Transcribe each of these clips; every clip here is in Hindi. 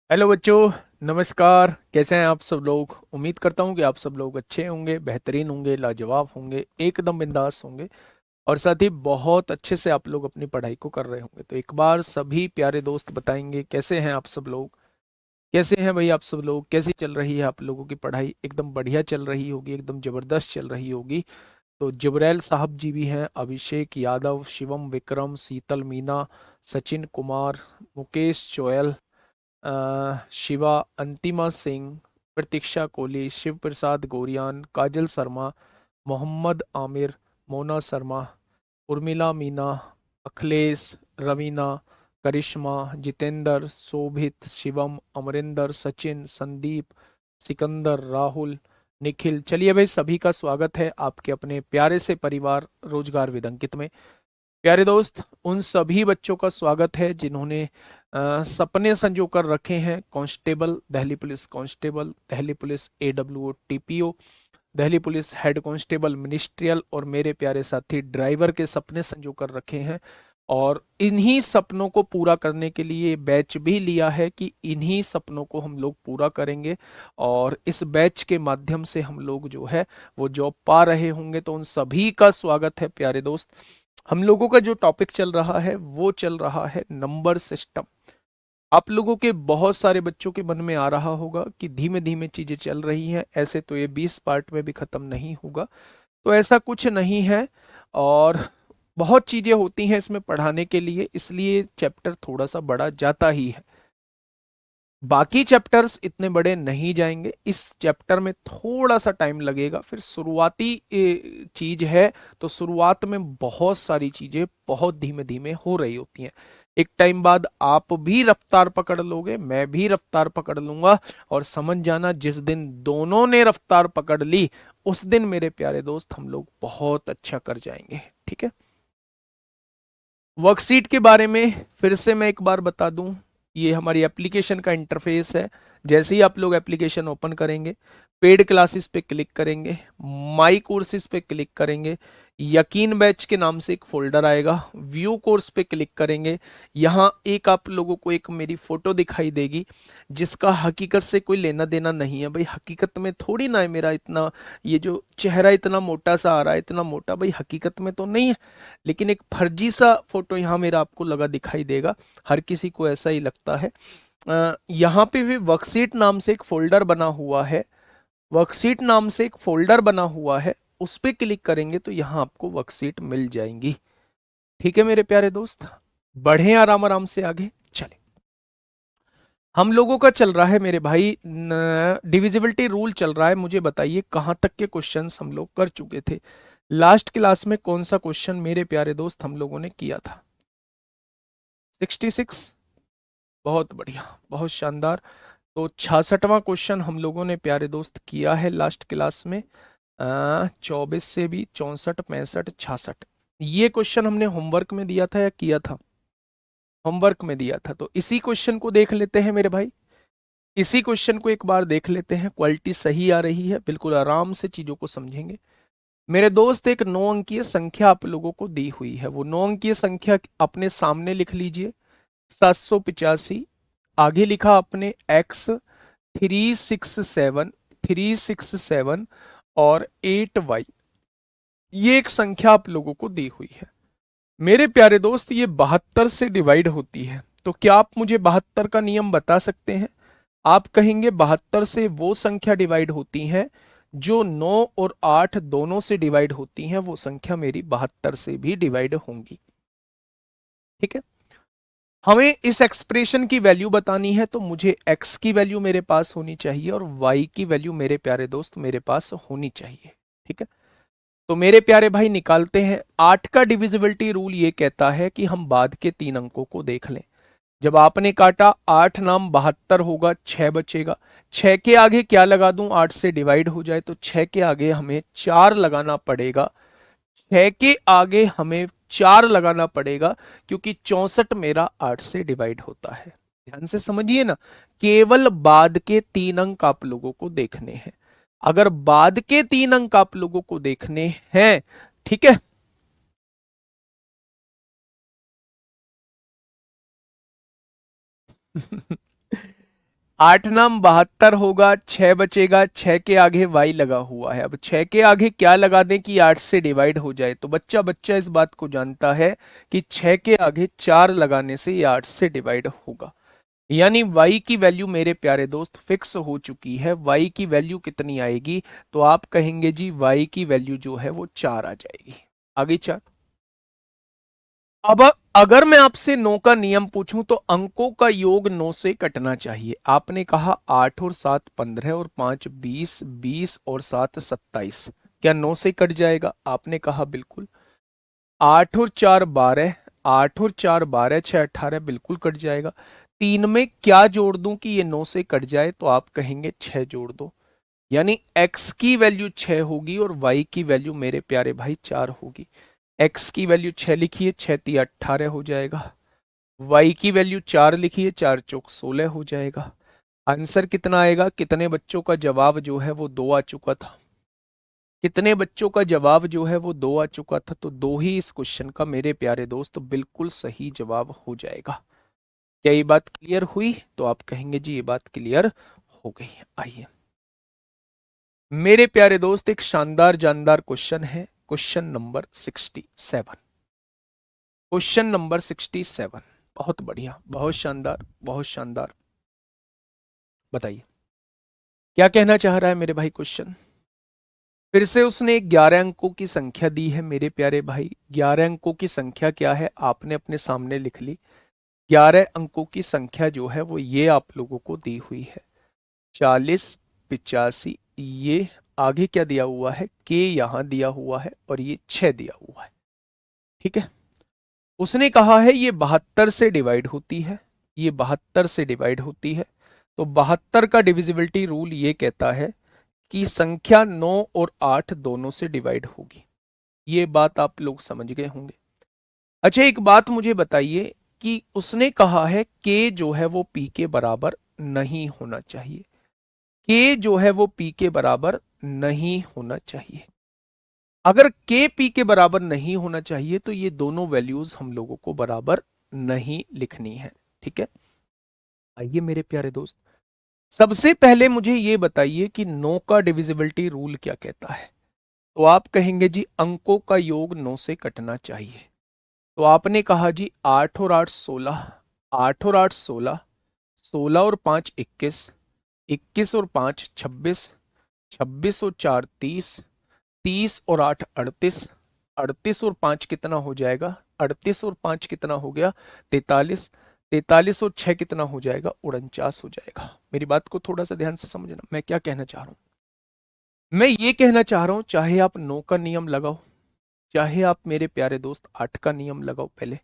हेलो बच्चों। नमस्कार। कैसे हैं आप सब लोग? उम्मीद करता हूं कि आप सब लोग अच्छे होंगे, बेहतरीन होंगे, लाजवाब होंगे, एकदम बिंदास होंगे और साथ ही बहुत अच्छे से आप लोग अपनी पढ़ाई को कर रहे होंगे। तो एक बार सभी प्यारे दोस्त बताएंगे कैसे हैं आप सब लोग? कैसे हैं भाई आप सब लोग? कैसी चल रही है आप लोगों की पढ़ाई? एकदम बढ़िया चल रही होगी, एकदम जबरदस्त चल रही होगी। तो जबरैल साहब जी भी हैं, अभिषेक यादव, शिवम विक्रम, शीतल मीना, सचिन कुमार, मुकेश चोयल, शिवा, अंतिमा सिंह, प्रतीक्षा कोहली, शिव प्रसाद गौरियान, काजल शर्मा, मोहम्मद आमिर, मोना शर्मा, उर्मिला मीना, अखिलेश, रवीना, करिश्मा, जितेंद्र, शोभित, शिवम, अमरिंदर, सचिन, संदीप, सिकंदर, राहुल, निखिल। चलिए भाई, सभी का स्वागत है आपके अपने प्यारे से परिवार रोजगार विद अंकित में। प्यारे दोस्त, उन सभी बच्चों का स्वागत है जिन्होंने सपने संजो कर रखे हैं। Constable, Delhi police constable, Delhi police AWO TPO, Delhi police head constable ministerial और मेरे प्यारे साथी ड्राइवर के सपने संजो कर रखे हैं। और इन्हीं सपनों को पूरा करने के लिए बैच भी लिया है कि इन्हीं सपनों को हम लोग पूरा करेंगे। और इस बैच के माध्यम से हम लोग जो है वो जॉब पा रहे होंगे। तो उन सभी का स्वागत है प्यारे दोस्त। हम लोगों का जो टॉपिक चल रहा है वो चल रहा है नंबर सिस्टम। आप लोगों के बहुत सारे बच्चों के मन में आ रहा होगा कि धीमे धीमे चीजें चल रही हैं, ऐसे तो ये 20 पार्ट में भी खत्म नहीं होगा। तो ऐसा कुछ नहीं है। और बहुत चीजें होती हैं इसमें पढ़ाने के लिए, इसलिए चैप्टर थोड़ा सा बड़ा जाता ही है। बाकी चैप्टर्स इतने बड़े नहीं जाएंगे, इस चैप्टर में थोड़ा सा टाइम लगेगा। फिर शुरुआती चीज है, तो शुरुआत में बहुत सारी चीजें बहुत धीमे धीमे हो रही होती हैं। एक टाइम बाद आप भी रफ्तार पकड़ लोगे, मैं भी रफ्तार पकड़ लूंगा। और समझ जाना, जिस दिन दोनों ने रफ्तार पकड़ ली उस दिन मेरे प्यारे दोस्त हम लोग बहुत अच्छा कर जाएंगे। ठीक है। वर्कशीट के बारे में फिर से मैं एक बार बता दूं। ये हमारी एप्लीकेशन का इंटरफेस है। जैसे ही आप लोग एप्लीकेशन ओपन करेंगे, पेड क्लासेस पे क्लिक करेंगे, माई कोर्सेज पे क्लिक करेंगे, यकीन बैच के नाम से एक फोल्डर आएगा, व्यू कोर्स पे क्लिक करेंगे। यहाँ एक आप लोगों को एक मेरी फोटो दिखाई देगी जिसका हकीकत से कोई लेना देना नहीं है भाई। हकीकत में थोड़ी ना है मेरा इतना, ये जो चेहरा इतना मोटा सा आ रहा है, इतना मोटा भाई हकीकत में तो नहीं है। लेकिन एक फर्जी सा फोटो यहाँ मेरा आपको लगा दिखाई देगा। हर किसी को ऐसा ही लगता है। यहाँ पे भी वर्कशीट नाम से एक फोल्डर बना हुआ है। वर्कशीट नाम से एक फोल्डर बना हुआ है, उस पे क्लिक करेंगे तो यहाँ आपको वर्कशीट मिल जाएंगी। ठीक है मेरे प्यारे दोस्त, बढ़े आराम आराम से आगे चले। हम लोगों का चल रहा है मेरे भाई, डिविजिबिलिटी रूल चल रहा है। मुझे बताइए कहाँ तक के क्वेश्चंस हम लोग कर चुके थे? लास्ट क्लास में कौन सा क्वेश्चन मेरे प्यारे दोस्त हम लोगों ने किया था? 66। बहुत बढ़िया, बहुत शानदार। तो 66वां क्वेश्चन हम लोगों ने प्यारे दोस्त किया है लास्ट क्लास में। 24 से भी 64, 65, 66, ये क्वेश्चन हमने होमवर्क में दिया था या किया था? होमवर्क में दिया था। तो इसी क्वेश्चन को देख लेते हैं मेरे भाई। इसी क्वेश्चन को एक बार देख लेते हैं। क्वालिटी सही आ रही है, बिल्कुल आराम से चीजों को समझेंगे मेरे दोस्त। एक 9 अंकीय संख्या आप लोगों को दी हुई है, वो 9 अंकीय संख्या अपने सामने लिख लीजिए। 785। आगे लिखा अपने एक्स, 367, 367 और 8y। ये एक संख्या आप लोगों को दी हुई है मेरे प्यारे दोस्त। ये 72 से डिवाइड होती है। तो क्या आप मुझे 72 का नियम बता सकते हैं? आप कहेंगे 72 से वो संख्या डिवाइड होती हैं जो 9 और 8 दोनों से डिवाइड होती हैं, वो संख्या मेरी 72 से भी डिवाइड होंगी। ठीक है। हमें इस एक्सप्रेशन की वैल्यू बतानी है, तो मुझे x की वैल्यू मेरे पास होनी चाहिए और y की वैल्यू मेरे प्यारे दोस्त मेरे पास होनी चाहिए। ठीक है। तो मेरे प्यारे भाई निकालते हैं। 8 का डिविजिबिलिटी रूल ये कहता है कि हम बाद के 3 अंकों को देख लें। जब आपने काटा 8 नाम 72 होगा, 6 बचेगा। 6 के आगे क्या लगा दूं? 8 से डिवाइड हो जाए तो 6 के आगे हमें 4 लगाना पड़ेगा। 6 के आगे हमें 4 लगाना पड़ेगा क्योंकि 64 मेरा 8 से डिवाइड होता है। ध्यान से समझिए ना, केवल बाद के 3 अंक आप लोगों को देखने हैं। अगर बाद के 3 अंक आप लोगों को देखने हैं, ठीक है। 8 नाम 72 होगा, 6 बचेगा, 6 के आगे y लगा हुआ है। अब 6 के आगे क्या लगा दें कि 8 से डिवाइड हो जाए, तो बच्चा बच्चा इस बात को जानता है कि 6 के आगे 4 लगाने से ये 8 से डिवाइड होगा। यानी y की वैल्यू मेरे प्यारे दोस्त फिक्स हो चुकी है। y की वैल्यू कितनी आएगी, तो आप कहेंगे जी y की वैल्यू जो है वो 4 आ जाएगी। आगे 4। अब अगर मैं आपसे 9 का नियम पूछूं तो अंकों का योग 9 से कटना चाहिए। आपने कहा 8 और 7 15 और 5 20, 20 और 7 27, क्या 9 से कट जाएगा? आपने कहा बिल्कुल। 8 और 4 12, 8 और 4 12, 6 18, बिल्कुल कट जाएगा। 3 में क्या जोड़ दूं कि ये 9 से कट जाए, तो आप कहेंगे 6 जोड़ दो। यानी x की वैल्यू 6 होगी और y की वैल्यू मेरे प्यारे भाई 4 होगी। x की वैल्यू 6 लिखिए, 6 तिया 18 हो जाएगा। y की वैल्यू 4 लिखिए, 4 चौक 16 हो जाएगा। आंसर कितना आएगा? कितने बच्चों का जवाब जो है वो 2 आ चुका था? कितने बच्चों का जवाब जो है वो 2 आ चुका था? तो 2 ही इस क्वेश्चन का मेरे प्यारे दोस्त बिल्कुल सही जवाब हो जाएगा। क्या ये बात क्लियर हुई? तो आप कहेंगे जी ये बात क्लियर हो गई। आइए मेरे प्यारे दोस्त, एक शानदार जानदार क्वेश्चन है, क्वेश्चन नंबर 67। क्वेश्चन नंबर 67, बहुत बढ़िया, बहुत शानदार, बहुत शानदार। बताइए क्या कहना चाह रहा है मेरे भाई क्वेश्चन। फिर से उसने 11 अंकों की संख्या दी है मेरे प्यारे भाई। 11 अंकों की संख्या क्या है आपने अपने सामने लिख ली। 11 अंकों की संख्या जो है वो ये आप लोगों को दी हुई है, 40 85। ये आगे क्या दिया हुआ है, के यहां दिया हुआ है और ये 6 दिया हुआ है। ठीक है, उसने कहा है ये 72 से डिवाइड होती है, ये 72 से डिवाइड होती है। तो 72 का डिविजिबिलिटी रूल ये कहता है कि संख्या 9 और 8 दोनों से डिवाइड होगी। ये बात आप लोग समझ गए होंगे। अच्छा एक बात मुझे बताइए कि उसने कहा है के जो है वो पी के बराबर नहीं होना चाहिए। के जो है वो पी के बराबर नहीं होना चाहिए। अगर के पी के बराबर नहीं होना चाहिए तो ये दोनों वैल्यूज हम लोगों को बराबर नहीं लिखनी है। ठीक है, आइए मेरे प्यारे दोस्त, सबसे पहले मुझे ये बताइए कि 9 का डिविजिबिलिटी रूल क्या कहता है। तो आप कहेंगे जी अंकों का योग 9 से कटना चाहिए। तो आपने कहा जी 8 और 8 16, 8 और 8 16, 16 और 5 21, 21 और 5 26, 26 और 4 30, 30 और 8 38, 38 और 5 कितना हो जाएगा, 38 और 5 कितना हो गया 43, 43 और 6 कितना हो जाएगा 49 हो जाएगा। मेरी बात को थोड़ा सा ध्यान से समझना, मैं क्या कहना चाह रहा हूं। मैं ये कहना चाह रहा हूं चाहे आप 9 का नियम लगाओ, चाहे आप मेरे प्यारे दोस्त 8 का नियम लगाओ, पहले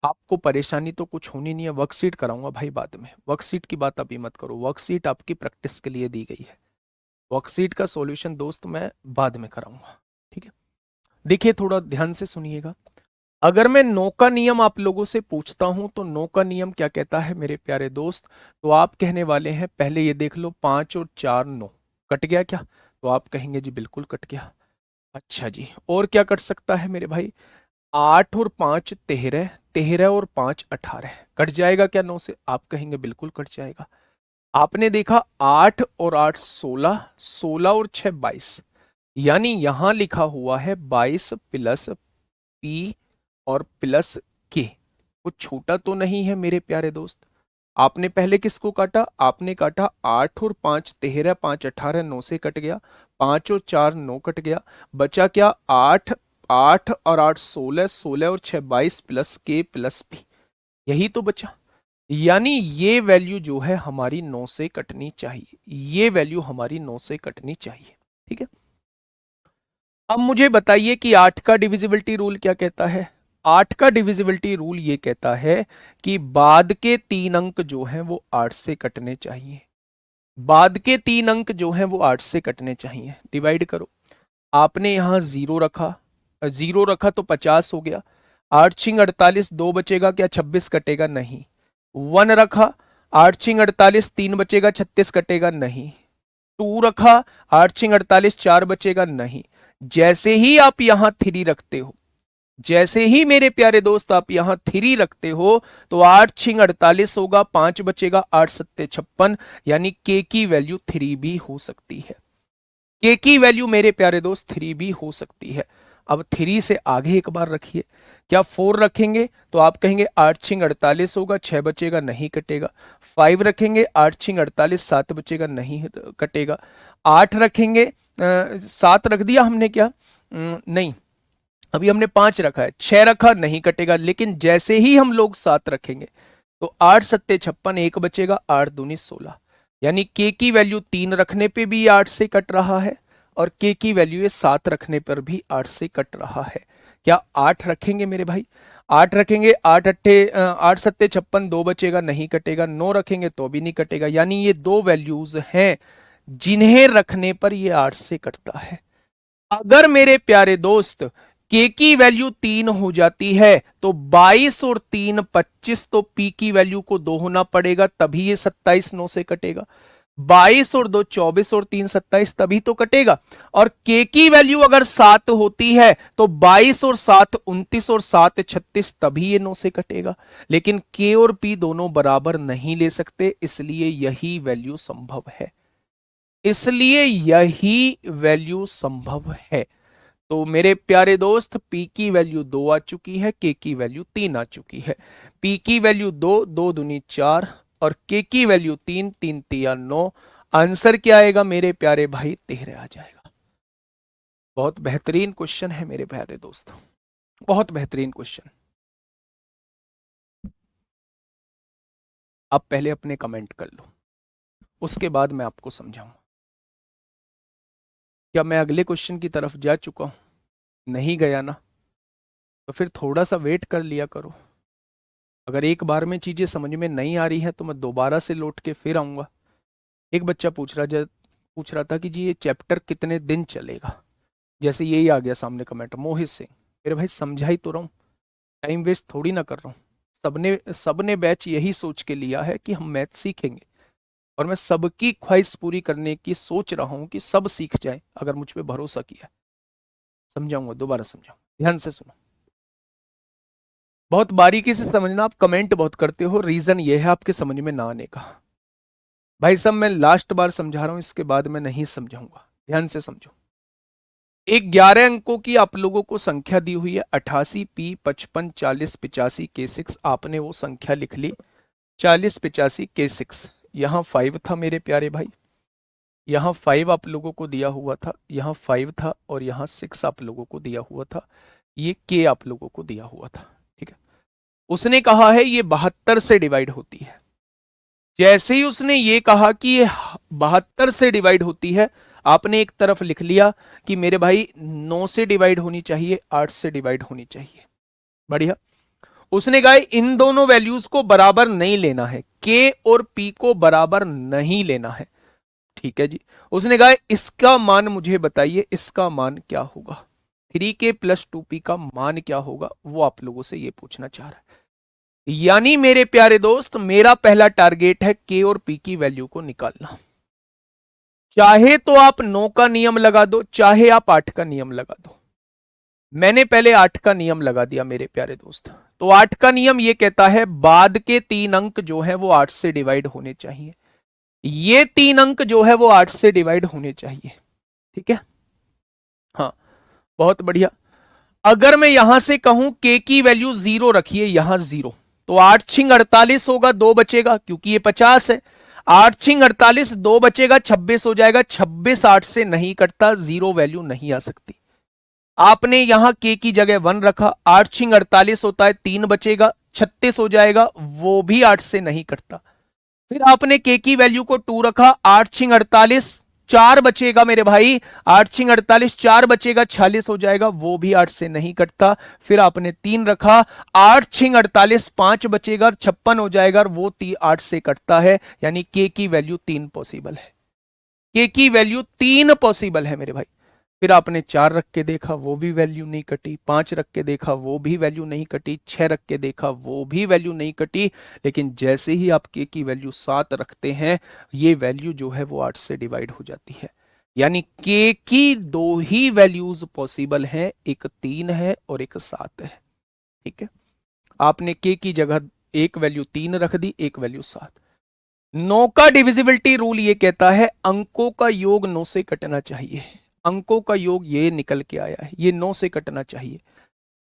आपको परेशानी तो कुछ होनी नहीं है। वर्कशीट कराऊंगा भाई बाद में, वर्कशीट की बात अभी मत करो, वर्कशीट आपकी प्रैक्टिस के लिए दी गई है। वर्कशीट का सॉल्यूशन दोस्त मैं बाद में कराऊंगा। ठीक है, देखिए थोड़ा ध्यान से सुनिएगा। अगर मैं 9 का नियम आप लोगों से पूछता हूं तो 9 का नियम क्या कहता है मेरे प्यारे दोस्त, तो आप कहने वाले हैं पहले ये देख लो 5 और 4 9, कट गया क्या? तो आप कहेंगे जी बिल्कुल कट गया। अच्छा जी, और क्या कट सकता है मेरे भाई? 8 और 5 13, 13 और 5 18, कट जाएगा क्या 9 से? आप कहेंगे बिल्कुल कट जाएगा। आपने देखा 8 और 8 16, 16 और 6 22, यानी यहां लिखा हुआ है 22 प्लस पी और प्लस के। कुछ छोटा तो नहीं है मेरे प्यारे दोस्त। आपने पहले किसको काटा? आपने काटा 8 और 5 13, 5 18, 9 से कट गया, 5 और 4 9 कट गया, बचा क्या 8, 8 और 8 16, 16 और 6 22 प्लस के प्लस पी, यही तो बचा। यानी ये वैल्यू जो है हमारी 9 से कटनी चाहिए, ये वैल्यू हमारी 9 से कटनी चाहिए। ठीक है, अब मुझे बताइए कि 8 का डिविजिबिलिटी रूल क्या कहता है। 8 का डिविजिबिलिटी रूल ये कहता है कि बाद के 3 अंक जो हैं वो 8 से कटने चाहिए। बाद के 3 अंक जो हैं वो 8 से कटने चाहिए। डिवाइड करो, आपने यहां 0 रखा, 0 रखा तो 50 हो गया, 8 छिंग 48, 2 बचेगा क्या 26 कटेगा? नहीं। 1 रखा, 8 छिंग 48, 3 बचेगा 36 कटेगा? नहीं। 2 रखा, 8 छिंग 48, 4 बचेगा? नहीं। जैसे ही आप यहां 3 रखते हो, जैसे ही मेरे प्यारे दोस्त आप यहां 3 रखते हो तो 8 6 48 होगा, 5 बचेगा, 8 7 56, यानी के की वैल्यू 3 भी हो सकती है। के की वैल्यू मेरे प्यारे दोस्त 3 भी हो सकती है। अब 3 से आगे एक बार रखिए, क्या 4 रखेंगे तो आप कहेंगे 8 6 48 होगा, 6 बचेगा, नहीं कटेगा। 5 रखेंगे 8 6 48, 7 बचेगा, नहीं कटेगा। 8 रखेंगे, 7 रख दिया हमने क्या, नहीं, अभी हमने 5 रखा है, 6 रखा, नहीं कटेगा। लेकिन जैसे ही हम लोग 7 रखेंगे तो 8 7 56, 1 बचेगा, 8 दूनी 16, यानी के की वैल्यू 3 रखने पे भी 8 से कट रहा है और के की वैल्यू ये 7 रखने पर भी 8 से कट रहा है। क्या 8 रखेंगे मेरे भाई, 8 रखेंगे, 8 7 56, 2 बचेगा, नहीं कटेगा। 9 रखेंगे तो भी नहीं कटेगा, यानी ये दो वैल्यूज हैं जिन्हें रखने पर ये 8 से कटता है। अगर मेरे प्यारे दोस्त के की वैल्यू 3 हो जाती है तो 22 और 3 25, तो पी की वैल्यू को 2 होना पड़ेगा, तभी ये 27 9 से कटेगा। 22 और 2 24 और 3 27, तभी तो कटेगा। और के की वैल्यू अगर 7 होती है तो 22 और 7 29 और 7 36, तभी ये 9 से कटेगा। लेकिन के और पी दोनों बराबर नहीं ले सकते, इसलिए यही वैल्यू संभव है, इसलिए यही वैल्यू संभव है। तो मेरे प्यारे दोस्त पी की वैल्यू 2 आ चुकी है, के की वैल्यू 3 आ चुकी है। पी की वैल्यू 2, 2 दूनी 4 और के की वैल्यू 3, 3 तिया 9। आंसर क्या आएगा मेरे प्यारे भाई, 13 आ जाएगा। बहुत बेहतरीन क्वेश्चन है मेरे प्यारे दोस्त, बहुत बेहतरीन क्वेश्चन। आप पहले अपने कमेंट कर लो, उसके बाद मैं आपको समझाऊंगा। क्या मैं अगले क्वेश्चन की तरफ जा चुका हूं? नहीं गया ना, तो फिर थोड़ा सा वेट कर लिया करो। अगर एक बार में चीजें समझ में नहीं आ रही है तो मैं दोबारा से लौट के फिर आऊंगा। एक बच्चा पूछ रहा था कि जी ये चैप्टर कितने दिन चलेगा, जैसे यही आ गया सामने कमेंट मोहित सिंह। मेरे भाई समझा ही तो रहा हूँ, टाइम वेस्ट थोड़ी ना कर रहा हूँ। सबने बैच यही सोच के लिया है कि हम मैथ सीखेंगे, और मैं सबकी ख्वाहिश पूरी करने की सोच रहा हूँ कि सब सीख जाए, अगर मुझ पर भरोसा किया। समझाऊंगा, दोबारा समझाऊंगा, ध्यान से सुनो, बहुत बारीकी से समझना। आप कमेंट बहुत करते हो, रीजन ये है आपके समझ में ना आने का। भाई साहब मैं लास्ट बार समझा रहा हूं, इसके बाद मैं नहीं समझाऊंगा, ध्यान से समझो। एक 11 अंकों की आप लोगों को संख्या दी हुई है, 88 P 55 40 85 K6। आपने वो संख्या लिख ली 40 85 K6। यहाँ 5 था मेरे प्यारे भाई, यहाँ 5 आप लोगों को दिया हुआ था, यहाँ 5 था और यहाँ 6 आप लोगों को दिया हुआ था, ये K आप लोगों को दिया हुआ था। ठीक है, उसने कहा है ये 72 से डिवाइड होती है। जैसे ही उसने ये कहा कि ये 72 से डिवाइड होती है, आपने एक तरफ लिख लिया कि मेरे भाई 9 से डिवाइड होनी चाहिए, 8 से डिवाइड होनी चाहिए। बढ़िया। उसने कहा इन दोनों वैल्यूज को बराबर नहीं लेना है, के और पी को बराबर नहीं लेना है। ठीक है जी। उसने कहा इसका मान मुझे बताइए, इसका मान क्या होगा, 3K + 2P का मान क्या होगा, वो आप लोगों से ये पूछना चाह रहा है। यानी मेरे प्यारे दोस्त मेरा पहला टारगेट है के और पी की वैल्यू को निकालना। चाहे तो आप 9 का नियम लगा दो, चाहे आप 8 का नियम लगा दो। मैंने पहले 8 का नियम लगा दिया मेरे प्यारे दोस्त। तो 8 का नियम ये कहता है बाद के 3 अंक जो है वो 8 से डिवाइड होने चाहिए, ये 3 अंक जो है वो 8 से डिवाइड होने चाहिए। ठीक है, हाँ, बहुत बढ़िया। अगर मैं यहां से कहूं के की वैल्यू 0 रखिए, यहां 0, तो 8 6 48 होगा, 2 बचेगा क्योंकि ये 50 है। 8 6 48, 2 बचेगा, 26 हो जाएगा। 26 8 से नहीं कटता, 0 वैल्यू नहीं आ सकती। आपने यहां के की जगह 1 रखा, 8 6 48 होता है, 3 बचेगा, 36 हो जाएगा, वो भी 8 से नहीं कटता। फिर आपने के की वैल्यू को 2 रखा, 8 6 48, 4 बचेगा मेरे भाई, 8 6 48, 4 बचेगा, 46 हो जाएगा, वो भी 8 से नहीं कटता। फिर आपने 3 रखा, 8 6 48, 5 बचेगा, 56 हो जाएगा, वो 8 से कटता है, यानी के की वैल्यू 3 पॉसिबल है। के की वैल्यू 3 पॉसिबल है मेरे भाई। फिर आपने 4 रख के देखा, वो भी वैल्यू नहीं कटी। 5 रख के देखा, वो भी वैल्यू नहीं कटी। 6 रख के देखा, वो भी वैल्यू नहीं कटी। लेकिन जैसे ही आप के की वैल्यू 7 रखते हैं, ये वैल्यू जो है वो 8 से डिवाइड हो जाती है। यानी के की दो ही वैल्यूज पॉसिबल है, एक 3 है और एक 7 है। ठीक है, आपने के की जगह एक वैल्यू 3 रख दी, एक वैल्यू 7। 9 का डिविजिबिलिटी रूल ये कहता है अंकों का योग 9 से कटना चाहिए। अंकों का योग ये निकल के आया है, ये 9 से कटना चाहिए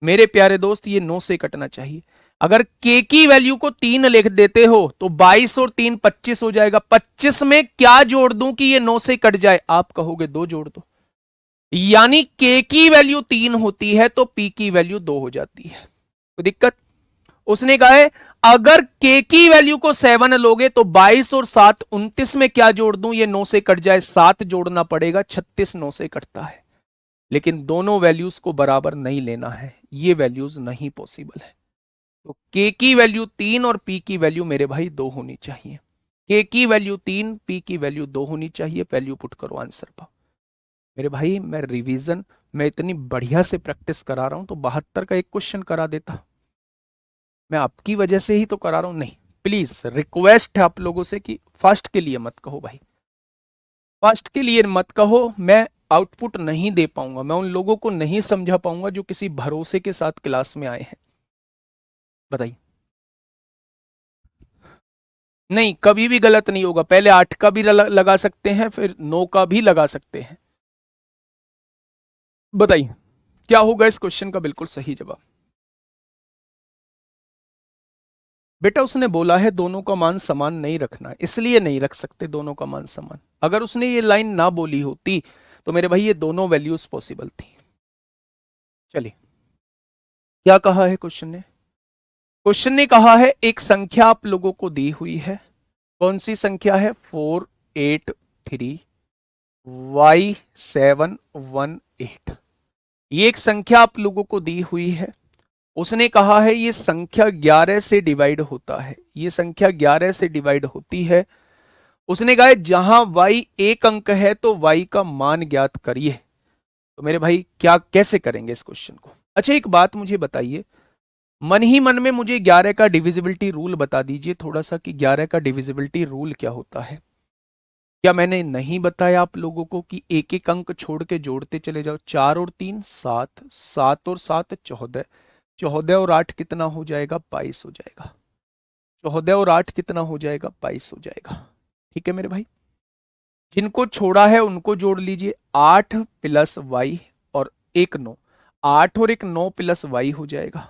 मेरे प्यारे दोस्त, ये 9 से कटना चाहिए। अगर के की वैल्यू को 3 लिख देते हो तो 22 और 3 25 हो जाएगा। 25 में क्या जोड़ दूं कि ये 9 से कट जाए? आप कहोगे 2 जोड़ दो। यानी के की वैल्यू 3 होती है तो पी की वैल्यू 2 हो जाती है। कोई दिक्कत? उसने कहा है अगर के की वैल्यू को 7 लोगे तो 22 और 7 29 में क्या जोड़ दूं ये 9 से कट जाए? 7 जोड़ना पड़ेगा, 36 9 से कटता है। लेकिन दोनों वैल्यूज को बराबर नहीं लेना है, ये वैल्यूज नहीं पॉसिबल है। तो के की वैल्यू 3 और पी की वैल्यू मेरे भाई 2 होनी चाहिए। के की वैल्यू 3, पी की वैल्यू 2 होनी चाहिए। वैल्यू पुट करो, आंसर पाओ। मेरे भाई मैं रिवीजन मैं इतनी बढ़िया से प्रैक्टिस करा रहा हूं तो 72 का एक क्वेश्चन करा देता। मैं आपकी वजह से ही तो करा रहा हूं। नहीं, प्लीज रिक्वेस्ट है आप लोगों से कि फर्स्ट के लिए मत कहो भाई, फर्स्ट के लिए मत कहो। मैं आउटपुट नहीं दे पाऊंगा, मैं उन लोगों को नहीं समझा पाऊंगा जो किसी भरोसे के साथ क्लास में आए हैं। बताइए। नहीं, कभी भी गलत नहीं होगा। पहले 8 का भी लगा सकते हैं, फिर 9 का भी लगा सकते हैं। बताइए क्या होगा इस क्वेश्चन का बिल्कुल सही जवाब? बेटा उसने बोला है दोनों का मान समान नहीं रखना, इसलिए नहीं रख सकते दोनों का मान समान। अगर उसने ये लाइन ना बोली होती तो मेरे भाई ये दोनों वैल्यूज पॉसिबल थी। चलिए, क्या कहा है क्वेश्चन ने? क्वेश्चन ने कहा है एक संख्या आप लोगों को दी हुई है। कौन सी संख्या है? 483y718। ये एक संख्या आप लोगों को दी हुई है। उसने कहा है ये संख्या 11 से डिवाइड होता है, ये संख्या 11 से डिवाइड होती है। उसने कहा है जहां y एक अंक है तो y का मान ज्ञात करिए। तो मेरे भाई क्या कैसे करेंगे इस क्वेश्चन को? अच्छा एक बात मुझे बताइए, मन ही मन में मुझे 11 का डिविजिबिलिटी रूल बता दीजिए थोड़ा सा कि 11 का डिविजिबिलिटी रूल क्या होता है। क्या मैंने नहीं बताया आप लोगों को कि एक एक अंक छोड़ के जोड़ते चले जाओ? 4 और 3 7, 7 और 7 14, 14 और 8 कितना हो जाएगा? 22 हो जाएगा। 14 और 8 कितना हो जाएगा? 22 हो जाएगा। ठीक है मेरे भाई, जिनको छोड़ा है उनको जोड़ लीजिए। 8 प्लस वाई और एक 9, 8 और एक 9 प्लस वाई हो जाएगा।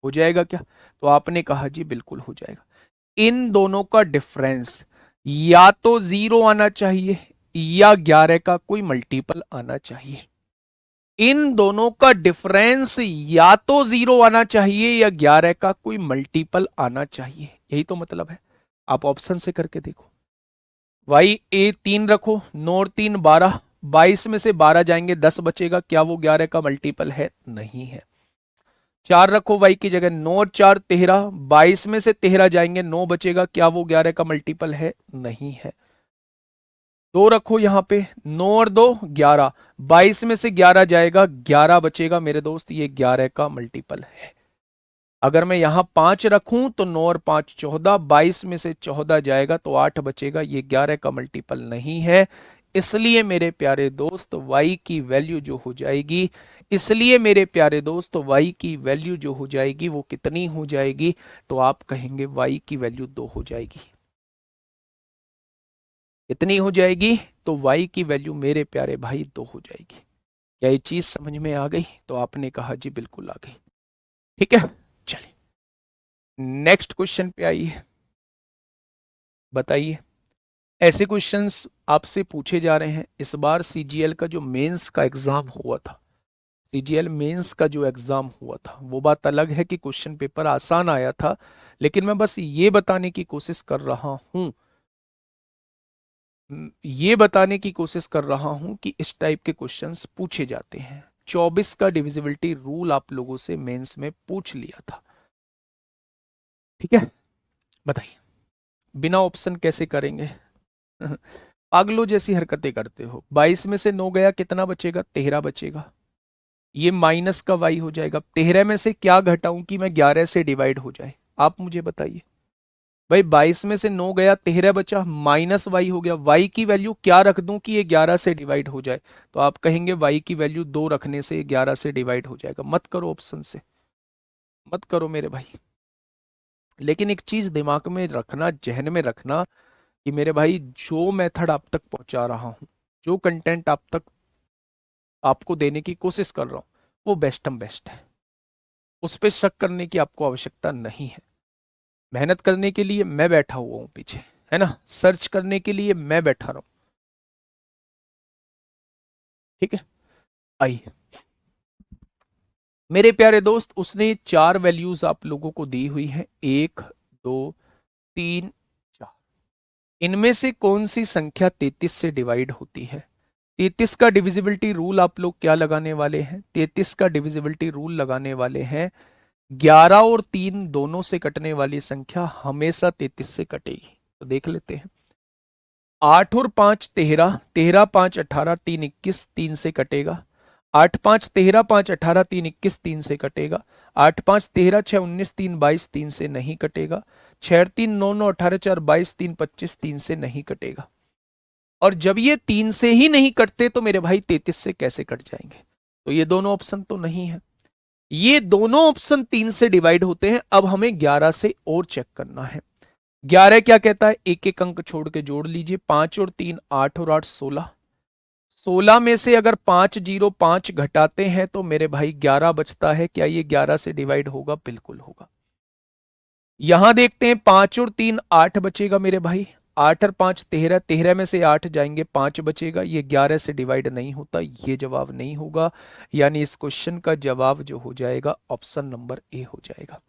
हो जाएगा क्या? तो आपने कहा जी बिल्कुल हो जाएगा। इन दोनों का डिफरेंस या तो 0 आना चाहिए या 11 का कोई मल्टीपल आना चाहिए। इन दोनों का डिफरेंस या तो 0 आना चाहिए या 11 का कोई मल्टीपल आना चाहिए, यही तो मतलब है। आप ऑप्शन से करके देखो। वाई ए 3 रखो, 9 और 3 12, 22 में से 12 जाएंगे 10 बचेगा, क्या वो 11 का मल्टीपल है? नहीं है। 4 रखो वाई की जगह, 9 और 4 13, 22 में से 13 जाएंगे 9 बचेगा, क्या वो 11 का मल्टीपल है? नहीं है। 2 रखो यहां पे, 9 और 2 11, 22 में से 11 जाएगा 11 बचेगा मेरे दोस्त, ये 11 का मल्टीपल है। अगर मैं यहां 5 रखूं तो 9 और 5 14, 22 में से 14 जाएगा तो 8 बचेगा, ये 11 का मल्टीपल नहीं है। इसलिए मेरे प्यारे दोस्त y की वैल्यू जो हो जाएगी, इसलिए मेरे प्यारे दोस्त y की वैल्यू जो हो जाएगी वो कितनी हो जाएगी? तो आप कहेंगे y की वैल्यू 2 हो जाएगी। कितनी हो जाएगी? तो y की वैल्यू मेरे प्यारे भाई 2 हो जाएगी। क्या ये चीज समझ में आ गई? तो आपने कहा जी बिल्कुल आ गई। ठीक है, चलिए नेक्स्ट क्वेश्चन पे आइए। बताइए, ऐसे क्वेश्चंस आपसे पूछे जा रहे हैं। इस बार सीजीएल का जो मेंस का एग्जाम हुआ था, सीजीएल मेंस का जो एग्जाम हुआ था वो बात अलग है कि क्वेश्चन पेपर आसान आया था, लेकिन मैं बस ये बताने की कोशिश कर रहा हूं, ये बताने की कोशिश कर रहा हूं कि इस टाइप के क्वेश्चंस पूछे जाते हैं। 24 का डिविजिबिलिटी रूल आप लोगों से मेंस में पूछ लिया था। ठीक है, बताइए बिना ऑप्शन कैसे करेंगे? पागलों जैसी हरकतें करते हो। 22 में से 9 गया, कितना बचेगा? 13 बचेगा। ये माइनस का वाई हो जाएगा। 13 में से क्या घटाऊं कि मैं 11 से डिवाइड हो जाए? आप मुझे बताइए। भाई 22 में से 9 गया, 13 बचा, माइनस वाई हो गया। वाई की वैल्यू क्या रख दूं कि ये 11 से डिवाइड हो जाए? तो आप कहेंगे वाई की वैल्यू 2 रखने से 11 से डिवाइड हो जाएगा। मत करो ऑप्शन से, मत करो मेरे भाई। लेकिन एक चीज दिमाग में रखना, जहन में रखना कि मेरे भाई जो मेथड आप तक पहुंचा रहा हूं, जो कंटेंट आप तक आपको देने की कोशिश कर रहा हूं, वो बेस्टम बेस्ट है। उस पर शक करने की आपको आवश्यकता नहीं है। मेहनत करने के लिए मैं बैठा हुआ हूं पीछे, है ना, सर्च करने के लिए मैं बैठा रहा हूं। ठीक है, आइए मेरे प्यारे दोस्त, उसने 4 वैल्यूज आप लोगों को दी हुई है, 1, 2, 3, 4। इनमें से कौन सी संख्या 33 से डिवाइड होती है? 33 का डिविजिबिलिटी रूल आप लोग क्या लगाने वाले हैं? 33 का डिविजिबिलिटी रूल लगाने वाले हैं 11 और 3 दोनों से कटने वाली संख्या हमेशा 33 से कटेगी। तो देख लेते हैं। 8 और 5 13, 13 5 18, 3 21, 3 से कटेगा। 8 5 13, 5 18, 3 21, 3 से कटेगा। 8 5 13, 6 19, 3 22, 3 से नहीं कटेगा। 6 3 9 9 18 4 22, 3 25, 3 से नहीं कटेगा। और जब ये 3 से ही नहीं कटते तो मेरे भाई 33 से कैसे कट जाएंगे? तो ये दोनों ऑप्शन तो नहीं है। ये दोनों ऑप्शन 3 से डिवाइड होते हैं। अब हमें 11 से और चेक करना है। 11 क्या कहता है? एक एक अंक छोड़ के जोड़ लीजिए। 5 और 3 8 और 8 16। 16 में से अगर 5 0 5 घटाते हैं तो मेरे भाई 11 बचता है। क्या ये 11 से डिवाइड होगा? बिल्कुल होगा। यहां देखते हैं, 5 और 3 8 बचेगा मेरे भाई। 8 और 5 13, 13 में से 8 जाएंगे, 5 बचेगा। ये 11 से डिवाइड नहीं होता, ये जवाब नहीं होगा। यानी इस क्वेश्चन का जवाब जो हो जाएगा, ऑप्शन नंबर ए हो जाएगा।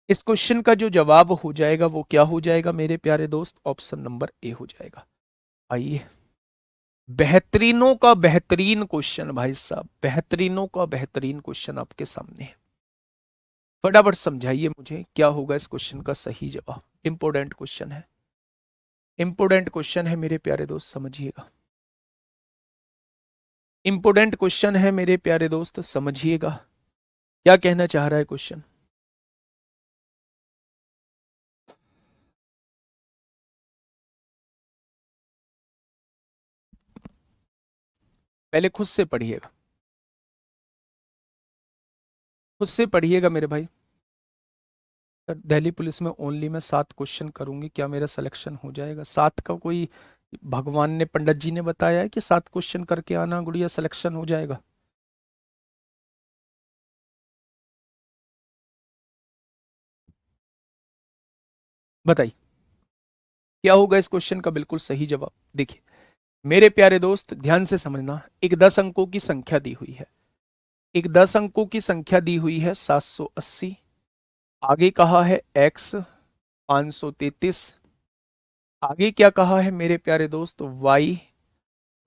इस क्वेश्चन का जो जवाब हो जाएगा वो क्या हो जाएगा मेरे प्यारे दोस्त? ऑप्शन नंबर ए हो जाएगा। आइए, बेहतरीनों का बेहतरीन क्वेश्चन भाई साहब, बेहतरीनों का बेहतरीन क्वेश्चन आपके सामने है। फटाफट समझाइए मुझे क्या होगा इस क्वेश्चन का सही जवाब। इंपॉर्टेंट क्वेश्चन है, इंपॉर्टेंट क्वेश्चन है मेरे प्यारे दोस्त, समझिएगा। इंपॉर्टेंट क्वेश्चन है मेरे प्यारे दोस्त, समझिएगा। क्या कहना चाह रहा है क्वेश्चन? पहले खुद से पढ़िएगा, खुद से पढ़िएगा मेरे भाई। दिल्ली पुलिस में ओनली मैं 7 क्वेश्चन करूंगी, क्या मेरा सिलेक्शन हो जाएगा? 7 का कोई भगवान ने, पंडित जी ने बताया है कि 7 क्वेश्चन करके आना गुड़िया सिलेक्शन हो जाएगा? बताइए क्या होगा इस क्वेश्चन का बिल्कुल सही जवाब? देखिए मेरे प्यारे दोस्त, ध्यान से समझना। एक 10 अंकों की संख्या दी हुई है, एक 10 अंकों की संख्या दी हुई है 780। आगे कहा है x 533। आगे क्या कहा है मेरे प्यारे दोस्त? y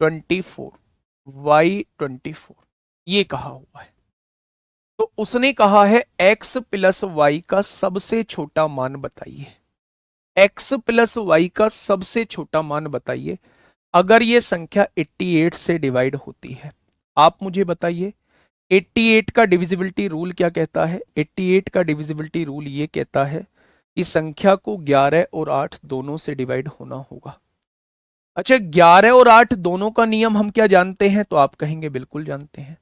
24, y 24, ये कहा हुआ है। तो उसने कहा है x प्लस वाई का सबसे छोटा मान बताइए। x प्लस वाई का सबसे छोटा मान बताइए अगर ये संख्या 88 से डिवाइड होती है। आप मुझे बताइए 88 का डिविजिबिलिटी रूल क्या कहता है? 88 का डिविजिबिलिटी रूल ये कहता है कि संख्या को 11 और 8 दोनों से डिवाइड होना होगा। अच्छा, 11 और 8 दोनों का नियम हम क्या जानते हैं? तो आप कहेंगे बिल्कुल जानते हैं।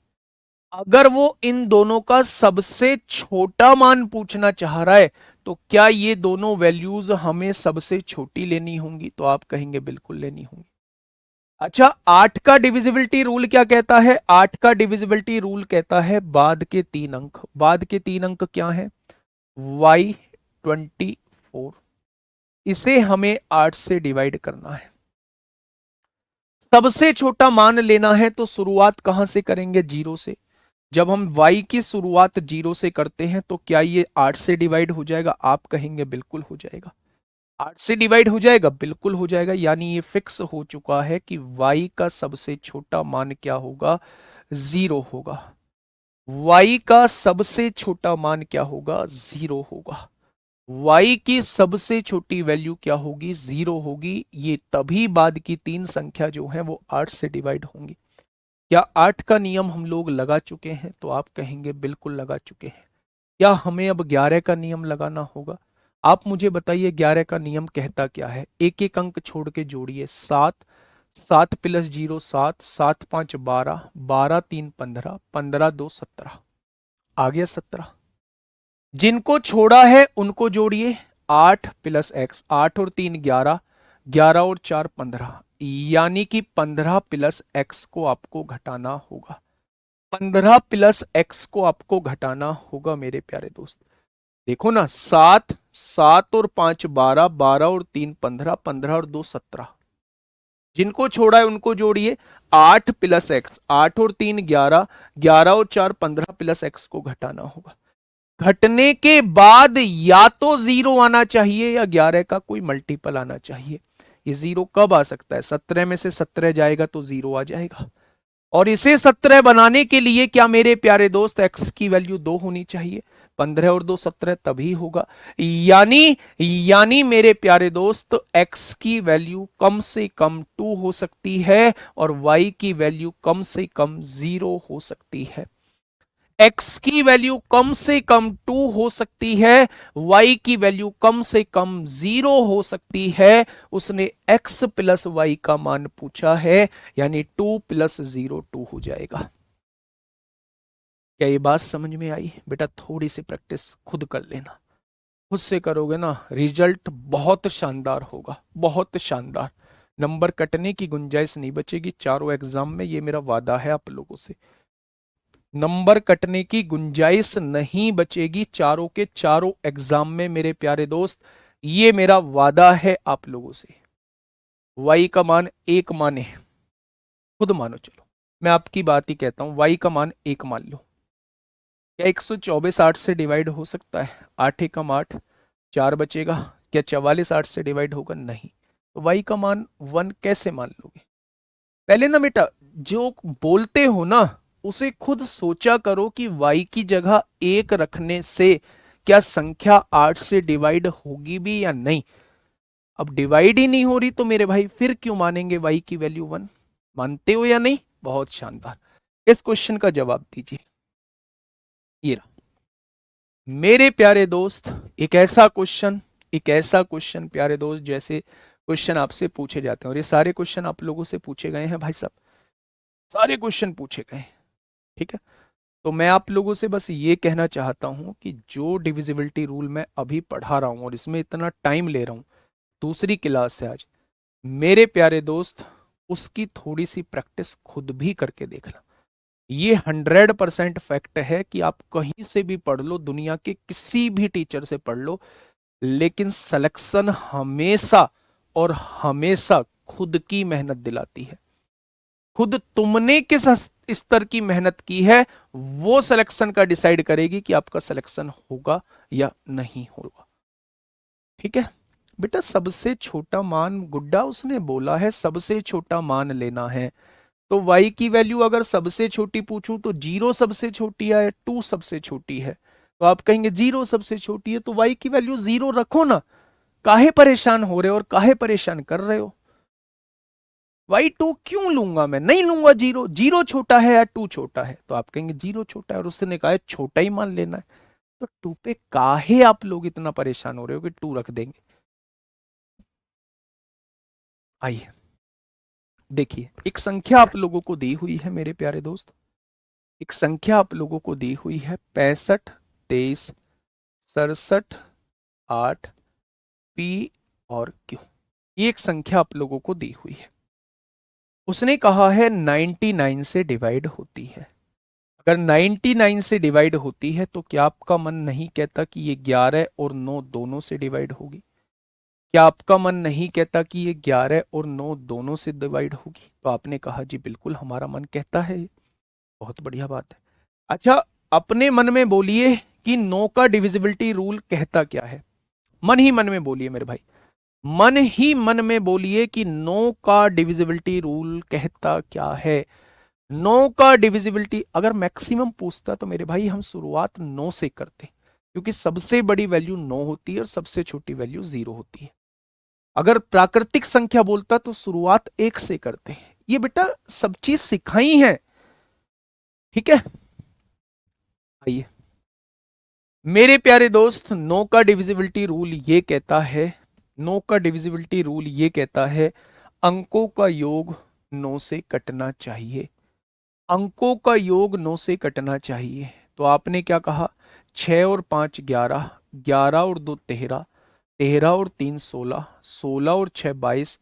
अगर वो इन दोनों का सबसे छोटा मान पूछना चाह रहा है तो क्या ये दोनों वैल्यूज हमें सबसे छोटी लेनी होंगी? तो आप कहेंगे बिल्कुल लेनी होंगी। अच्छा, 8 का डिविजिबिलिटी रूल क्या कहता है? 8 का डिविजिबिलिटी रूल कहता है बाद के 3 अंक। बाद के 3 अंक क्या है? y 24। इसे हमें 8 से डिवाइड करना है। सबसे छोटा मान लेना है तो शुरुआत कहां से करेंगे? 0 से। जब हम y की शुरुआत 0 से करते हैं तो क्या ये 8 से डिवाइड हो जाएगा? आप कहेंगे बिल्कुल हो जाएगा। 8 से डिवाइड हो जाएगा, बिल्कुल हो जाएगा। यानी ये फिक्स हो चुका है कि y का सबसे छोटा मान क्या होगा? 0 होगा। y का सबसे छोटा मान क्या होगा? 0 होगा। y की सबसे छोटी वैल्यू क्या होगी? 0 होगी। ये तभी बाद की 3 संख्या जो है वो 8 से डिवाइड होंगी। क्या 8 का नियम हम लोग लगा चुके हैं? तो आप कहेंगे बिल्कुल लगा चुके हैं। क्या हमें अब 11 का नियम लगाना होगा? आप मुझे बताइए 11 का नियम कहता क्या है? एक एक अंक छोड़ के जोड़िए। 7, 7 प्लस 0 7, 7 5 12, 12 3 15, 15 2 17, आ गया 17। जिनको छोड़ा है उनको जोड़िए। 8 प्लस एक्स, 8 और 3 11, 11 और 4 15, यानी कि 15 प्लस एक्स को आपको घटाना होगा। 15 प्लस एक्स को आपको घटाना होगा मेरे प्यारे दोस्त। देखो ना, 7, 7 और 5 12, 12 और 3 15, 15 और 2 17। जिनको छोड़ा है उनको जोड़िए। 8 प्लस एक्स, 8 और 3 11, 11 और 4 15 प्लस एक्स को घटाना होगा। घटने के बाद या तो जीरो आना चाहिए या 11 का कोई मल्टीपल आना चाहिए। ये जीरो कब आ सकता है? 17 में से 17 जाएगा तो जीरो आ जाएगा। और इसे 17 बनाने के लिए क्या मेरे प्यारे दोस्त, एक्स की वैल्यू 2 होनी चाहिए। 15 और 2 17 तभी होगा। यानी मेरे प्यारे दोस्त, एक्स की वैल्यू कम से कम 2 हो सकती है और वाई की वैल्यू कम से कम 0 हो सकती है। एक्स की वैल्यू कम से कम 2 हो सकती है, वाई की वैल्यू कम से कम 0 हो सकती है। उसने एक्स प्लस वाई का मान पूछा है, यानी 2 प्लस 0 2 हो जाएगा। क्या ये बात समझ में आई? बेटा थोड़ी सी प्रैक्टिस खुद कर लेना, खुद से करोगे ना रिजल्ट बहुत शानदार होगा, बहुत शानदार। नंबर कटने की गुंजाइश नहीं बचेगी चारों एग्जाम में, ये मेरा वादा है आप लोगों से। नंबर कटने की गुंजाइश नहीं बचेगी चारों के चारों एग्जाम में मेरे प्यारे दोस्त, ये मेरा वादा है आप लोगों से। वाई का मान एक माने, खुद मानो, चलो मैं आपकी बात ही कहता हूं, वाई का मान एक मान लो। क्या 124 8 से डिवाइड हो सकता है? 8 एकम 8, 4 बचेगा। क्या 44 8 से डिवाइड होगा? नहीं। तो वाई का मान 1 कैसे मान लोगे? पहले ना बेटा, जो बोलते हो ना उसे खुद सोचा करो कि y की जगह 1 रखने से क्या संख्या 8 से डिवाइड होगी भी या नहीं। अब डिवाइड ही नहीं हो रही तो मेरे भाई फिर क्यों मानेंगे y की वैल्यू 1? मानते हो या नहीं? बहुत शानदार। इस क्वेश्चन का जवाब दीजिए। ये रहा मेरे प्यारे दोस्त, एक ऐसा क्वेश्चन प्यारे दोस्त, जैसे क्वेश्चन आपसे पूछे जाते हैं, और ये सारे क्वेश्चन आप लोगों से पूछे गए हैं भाई साहब, सारे क्वेश्चन पूछे गए हैं। ठीक है, तो मैं आप लोगों से बस ये कहना चाहता हूं कि जो डिविजिबिलिटी रूल मैं अभी पढ़ा रहा हूं और इसमें इतना टाइम ले रहा हूं, दूसरी क्लास है आज, मेरे प्यारे दोस्त उसकी थोड़ी सी प्रैक्टिस खुद भी करके देखना। ये 100% फैक्ट है कि आप कहीं से भी पढ़ लो, दुनिया के किसी भी टीचर से पढ़ लो, लेकिन सिलेक्शन हमेशा और हमेशा खुद की मेहनत दिलाती है। खुद तुमने किस स्तर की मेहनत की है, वो सिलेक्शन का डिसाइड करेगी कि आपका सिलेक्शन होगा या नहीं होगा। ठीक है बेटा, सबसे छोटा मान, गुड्डा उसने बोला है सबसे छोटा मान लेना है। तो y की वैल्यू अगर सबसे छोटी पूछूं तो 0 सबसे छोटी है, 2 सबसे छोटी है। तो आप कहेंगे 0 सबसे छोटी है, तो y की वैल्यू 0 रखो ना, काहे परेशान हो रहे हो और काहे परेशान कर रहे हो? y2 क्यों लूंगा? मैं नहीं लूंगा जीरो। जीरो छोटा है या 2 छोटा है? तो आप कहेंगे 0 छोटा है और उसने कहा है छोटा ही मान लेना है। तो 2 पे काहे आप लोग इतना परेशान हो रहे हो कि 2 रख देंगे? आइए देखिए, एक संख्या आप लोगों को दी हुई है मेरे प्यारे दोस्त, एक संख्या आप लोगों को दी हुई है 65 23 67 8 पी और क्यू। ये एक संख्या आप लोगों को दी हुई है। उसने कहा है 99 से डिवाइड होती है। अगर 99 से डिवाइड होती है तो क्या आपका मन नहीं कहता कि ये 11 और 9 दोनों से डिवाइड होगी? क्या आपका मन नहीं कहता कि ये 11 और 9 दोनों से डिवाइड होगी? तो आपने कहा जी बिल्कुल हमारा मन कहता है। बहुत बढ़िया बात है। अच्छा, अपने मन में बोलिए कि 9 का डिविजिबिलिटी रूल कहता क्या है। मन ही मन में बोलिए मेरे भाई, मन ही मन में बोलिए कि 9 का डिविजिबिलिटी रूल कहता क्या है। 9 का डिविजिबिलिटी अगर मैक्सिमम पूछता तो मेरे भाई हम शुरुआत 9 से करते, क्योंकि सबसे बड़ी वैल्यू 9 होती है और सबसे छोटी वैल्यू 0 होती है। अगर प्राकृतिक संख्या बोलता तो शुरुआत 1 से करते हैं। ये बेटा सब चीज सिखाई है। ठीक है, आइए मेरे प्यारे दोस्त, नो का डिविजिबिलिटी रूल ये कहता है, नो का डिविजिबिलिटी रूल ये कहता है अंकों का योग 9 से कटना चाहिए। अंकों का योग 9 से कटना चाहिए। तो आपने क्या कहा, 6 और 5 11, 11 और 2 13, 13 और 3 16, 16 और 6 22,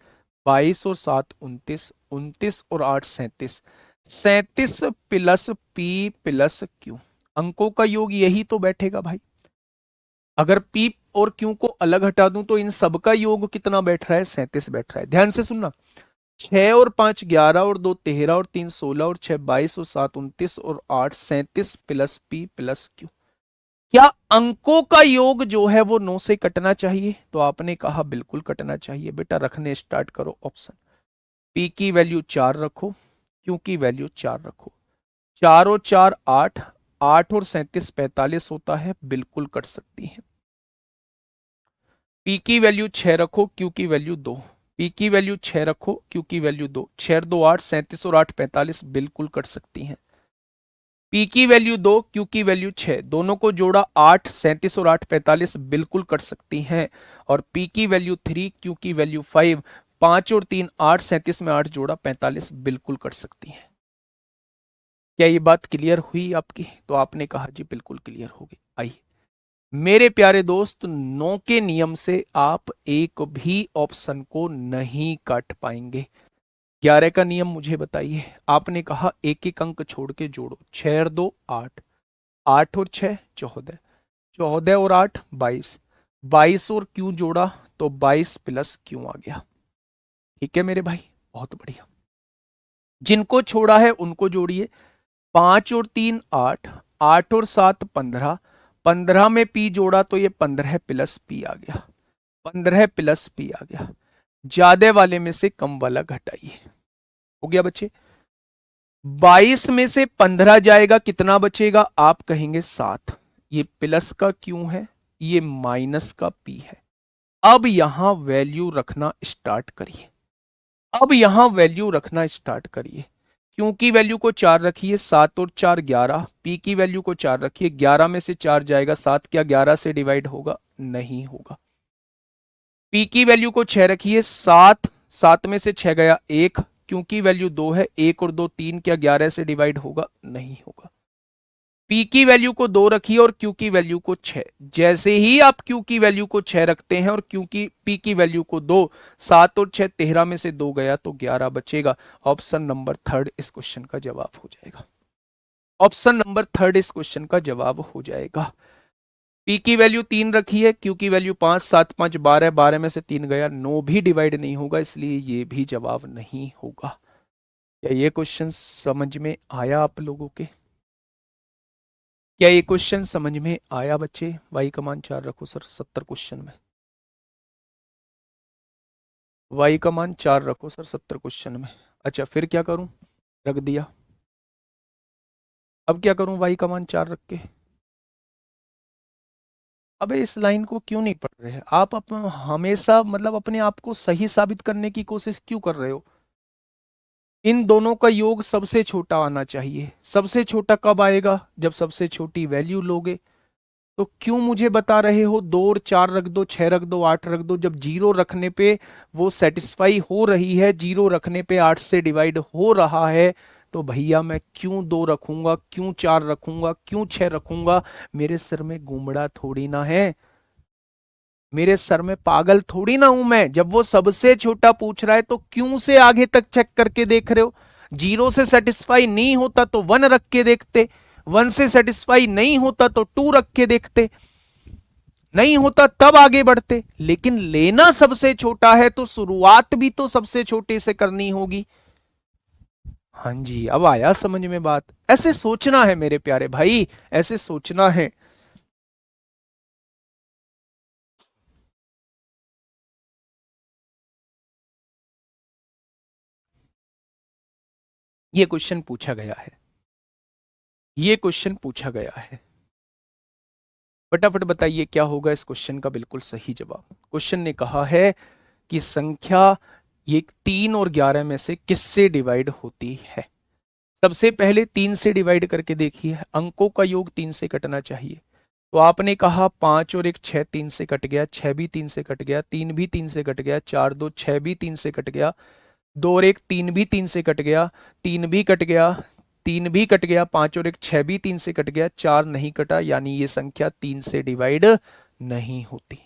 22 और 7 29, 29 और 8 37, 37 प्लस पी प्लस क्यू। अंकों का योग यही तो बैठेगा भाई। अगर पी और क्यू को अलग हटा दूं तो इन सब का योग कितना बैठ रहा है, 37 बैठ रहा है। ध्यान से सुनना, 6 और 5 11 और 2 13 और 3 16 और 6 22 और 7 29 और 8 37 प्लस पी प्लस क्यू। क्या अंकों का योग जो है वो 9 से कटना चाहिए? तो आपने कहा बिल्कुल कटना चाहिए। बेटा रखने स्टार्ट करो ऑप्शन। पी की वैल्यू 4 रखो, क्यू की वैल्यू 4 रखो। 4 और 4 8, 8 और 37 45 होता है, बिल्कुल कट सकती है। पी की वैल्यू 6 रखो, क्यू की वैल्यू 2। पी की वैल्यू 6 रखो, क्यू की वैल्यू 2। 6 2 8, 37 और 8 45, बिल्कुल कट सकती हैं। पी की वैल्यू 2, क्यू की वैल्यू 6, दोनों को जोड़ा 8, 37 और 8 45, बिल्कुल कट सकती हैं। और पी की वैल्यू 3, क्यू की वैल्यू 5, 5 और 3 8, 37 में 8 जोड़ा 45, बिल्कुल कट सकती हैं। क्या ये बात क्लियर हुई आपकी? तो आपने कहा जी बिल्कुल क्लियर होगी। आइए मेरे प्यारे दोस्त, नो के नियम से आप एक भी ऑप्शन को नहीं काट पाएंगे। 11 का नियम मुझे बताइए। आपने कहा एक एक अंक छोड़ के जोड़ो, 6 और 2 8, 8 और 6 14, 14 और 8 22, 22 और क्यू जोड़ा तो 22 प्लस क्यू आ गया। ठीक है मेरे भाई, बहुत बढ़िया। जिनको छोड़ा है उनको जोड़िए। 5 और 3 8, 8 और 7 15, 15 में पी जोड़ा तो ये 15 प्लस पी आ गया, 15 प्लस पी आ गया। ज्यादा वाले में से कम वाला घटाइए। हो गया बच्चे। 22 में से 15 जाएगा, कितना बचेगा? आप कहेंगे 7। ये प्लस का क्यू है, ये माइनस का पी है। अब यहां वैल्यू रखना स्टार्ट करिए। अब यहां वैल्यू रखना स्टार्ट करिए। क्यू की वैल्यू को 4 रखिए, 7 और 4 11। पी की वैल्यू को 4 रखिए, 11 में से 4 जाएगा, 7 क्या 11 से डिवाइड होगा? नहीं होगा। पी की वैल्यू को 6 रखिए, 7, 7 में से 6 गया 1। क्यू की वैल्यू 2 है, 1 और 2 3, क्या 11 से डिवाइड होगा? नहीं होगा। पी की वैल्यू को 2 रखिए और क्यू की वैल्यू को 6। जैसे ही आप क्यू की वैल्यू को 6 रखते हैं और क्यू की पी की वैल्यू को 2, 7 और 6 13 में से 2 गया तो 11 बचेगा। ऑप्शन नंबर थर्ड इस क्वेश्चन का जवाब हो जाएगा। ऑप्शन नंबर थर्ड इस क्वेश्चन का जवाब हो जाएगा। पी की वैल्यू 3 रखी है, क्यू की वैल्यू 5, 7 5 12, 12 में से 3 गया, 9 भी डिवाइड नहीं होगा, इसलिए ये भी जवाब नहीं होगा। क्या ये क्वेश्चन समझ में आया आप लोगों के? क्या ये क्वेश्चन समझ में आया बच्चे? वाई कमान 4 रखो सर 70 क्वेश्चन में। वाई कमान 4 रखो सर 70 क्वेश्चन में। अच्छा फिर क्या करूं? रख दिया। अब क्या करूं वाई कमान 4 रख के? अबे इस लाइन को क्यों नहीं पढ़ रहे हैं आप? हमेशा मतलब अपने आप को सही साबित करने की कोशिश क्यों कर रहे हो? इन दोनों का योग सबसे छोटा आना चाहिए। सबसे छोटा कब आएगा? जब सबसे छोटी वैल्यू लोगे। तो क्यों मुझे बता रहे हो 2 और 4 रख दो, 6 रख दो, 8 रख दो, जब जीरो रखने पे वो सेटिस्फाई हो रही है, जीरो रखने पे 8 से डिवाइड हो रहा है, तो भैया मैं क्यों 2 रखूंगा, क्यों 4 रखूंगा, क्यों 6 रखूंगा? मेरे सर में गुमड़ा थोड़ी ना है, मेरे सर में पागल थोड़ी ना हूं मैं। जब वो सबसे छोटा पूछ रहा है तो क्यों से आगे तक चेक करके देख रहे हो? जीरो से सेटिस्फाई नहीं होता तो 1 रख के देखते, 1 से सेटिस्फाई नहीं होता तो 2 रख के देखते, नहीं होता तब आगे बढ़ते। लेकिन लेना सबसे छोटा है तो शुरुआत भी तो सबसे छोटे से करनी होगी। हाँ जी, अब आया समझ में बात। ऐसे सोचना है मेरे प्यारे भाई, ऐसे सोचना है। ये क्वेश्चन पूछा गया है, ये क्वेश्चन पूछा गया है। फटाफट बताइए क्या होगा इस क्वेश्चन का बिल्कुल सही जवाब। क्वेश्चन ने कहा है कि संख्या ये 3 और 11 में से किससे डिवाइड होती है? सबसे पहले 3 से डिवाइड करके देखिए। अंकों का योग 3 से कटना चाहिए। तो आपने कहा 5 और 1 6, 3 से कट गया, 6 भी 3 से कट गया, 3 भी 3 से कट गया, 4 2 6 भी 3 से कट गया, 2 और 1 3 भी 3 से कट गया, 3 भी कट गया, 3 भी कट गया, 5 और 1 6 भी 3 से कट गया, 4 नहीं कटा, यानी ये संख्या 3 से डिवाइड नहीं होती।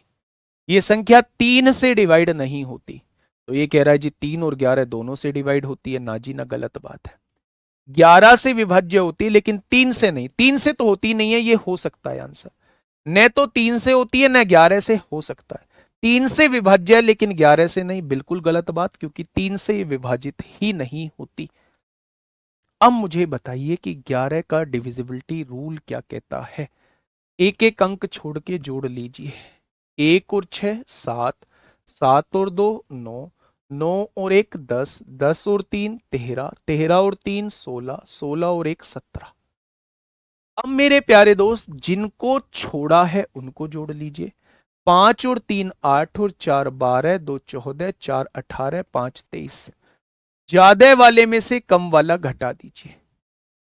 ये संख्या 3 से डिवाइड नहीं होती। तो ये कह रहा है जी 3 और 11 दोनों से डिवाइड होती है। ना जी ना, गलत बात है। 11 से विभाज्य होती है लेकिन 3 से नहीं। 3 से तो होती नहीं है, ये हो सकता है आंसर। न तो 3 से होती है न 11 से हो सकता है। 3 से विभाज्य है लेकिन 11 से नहीं, बिल्कुल गलत बात, क्योंकि 3 से विभाजित ही नहीं होती। अब मुझे बताइए कि 11 का डिविजिबिलिटी रूल क्या कहता है। एक एक अंक छोड़ के जोड़ लीजिए। 1 और 6 7, 7 और 2 9, 9 और 1 10, 10 और 3 13, 13 और 3 16, 16 और 1 17। अब मेरे प्यारे दोस्त, जिनको छोड़ा है उनको जोड़ लीजिए। 5 और 3 8 और 4 12, 2 14, 4 18, 5 23। ज्यादा वाले में से कम वाला घटा दीजिए।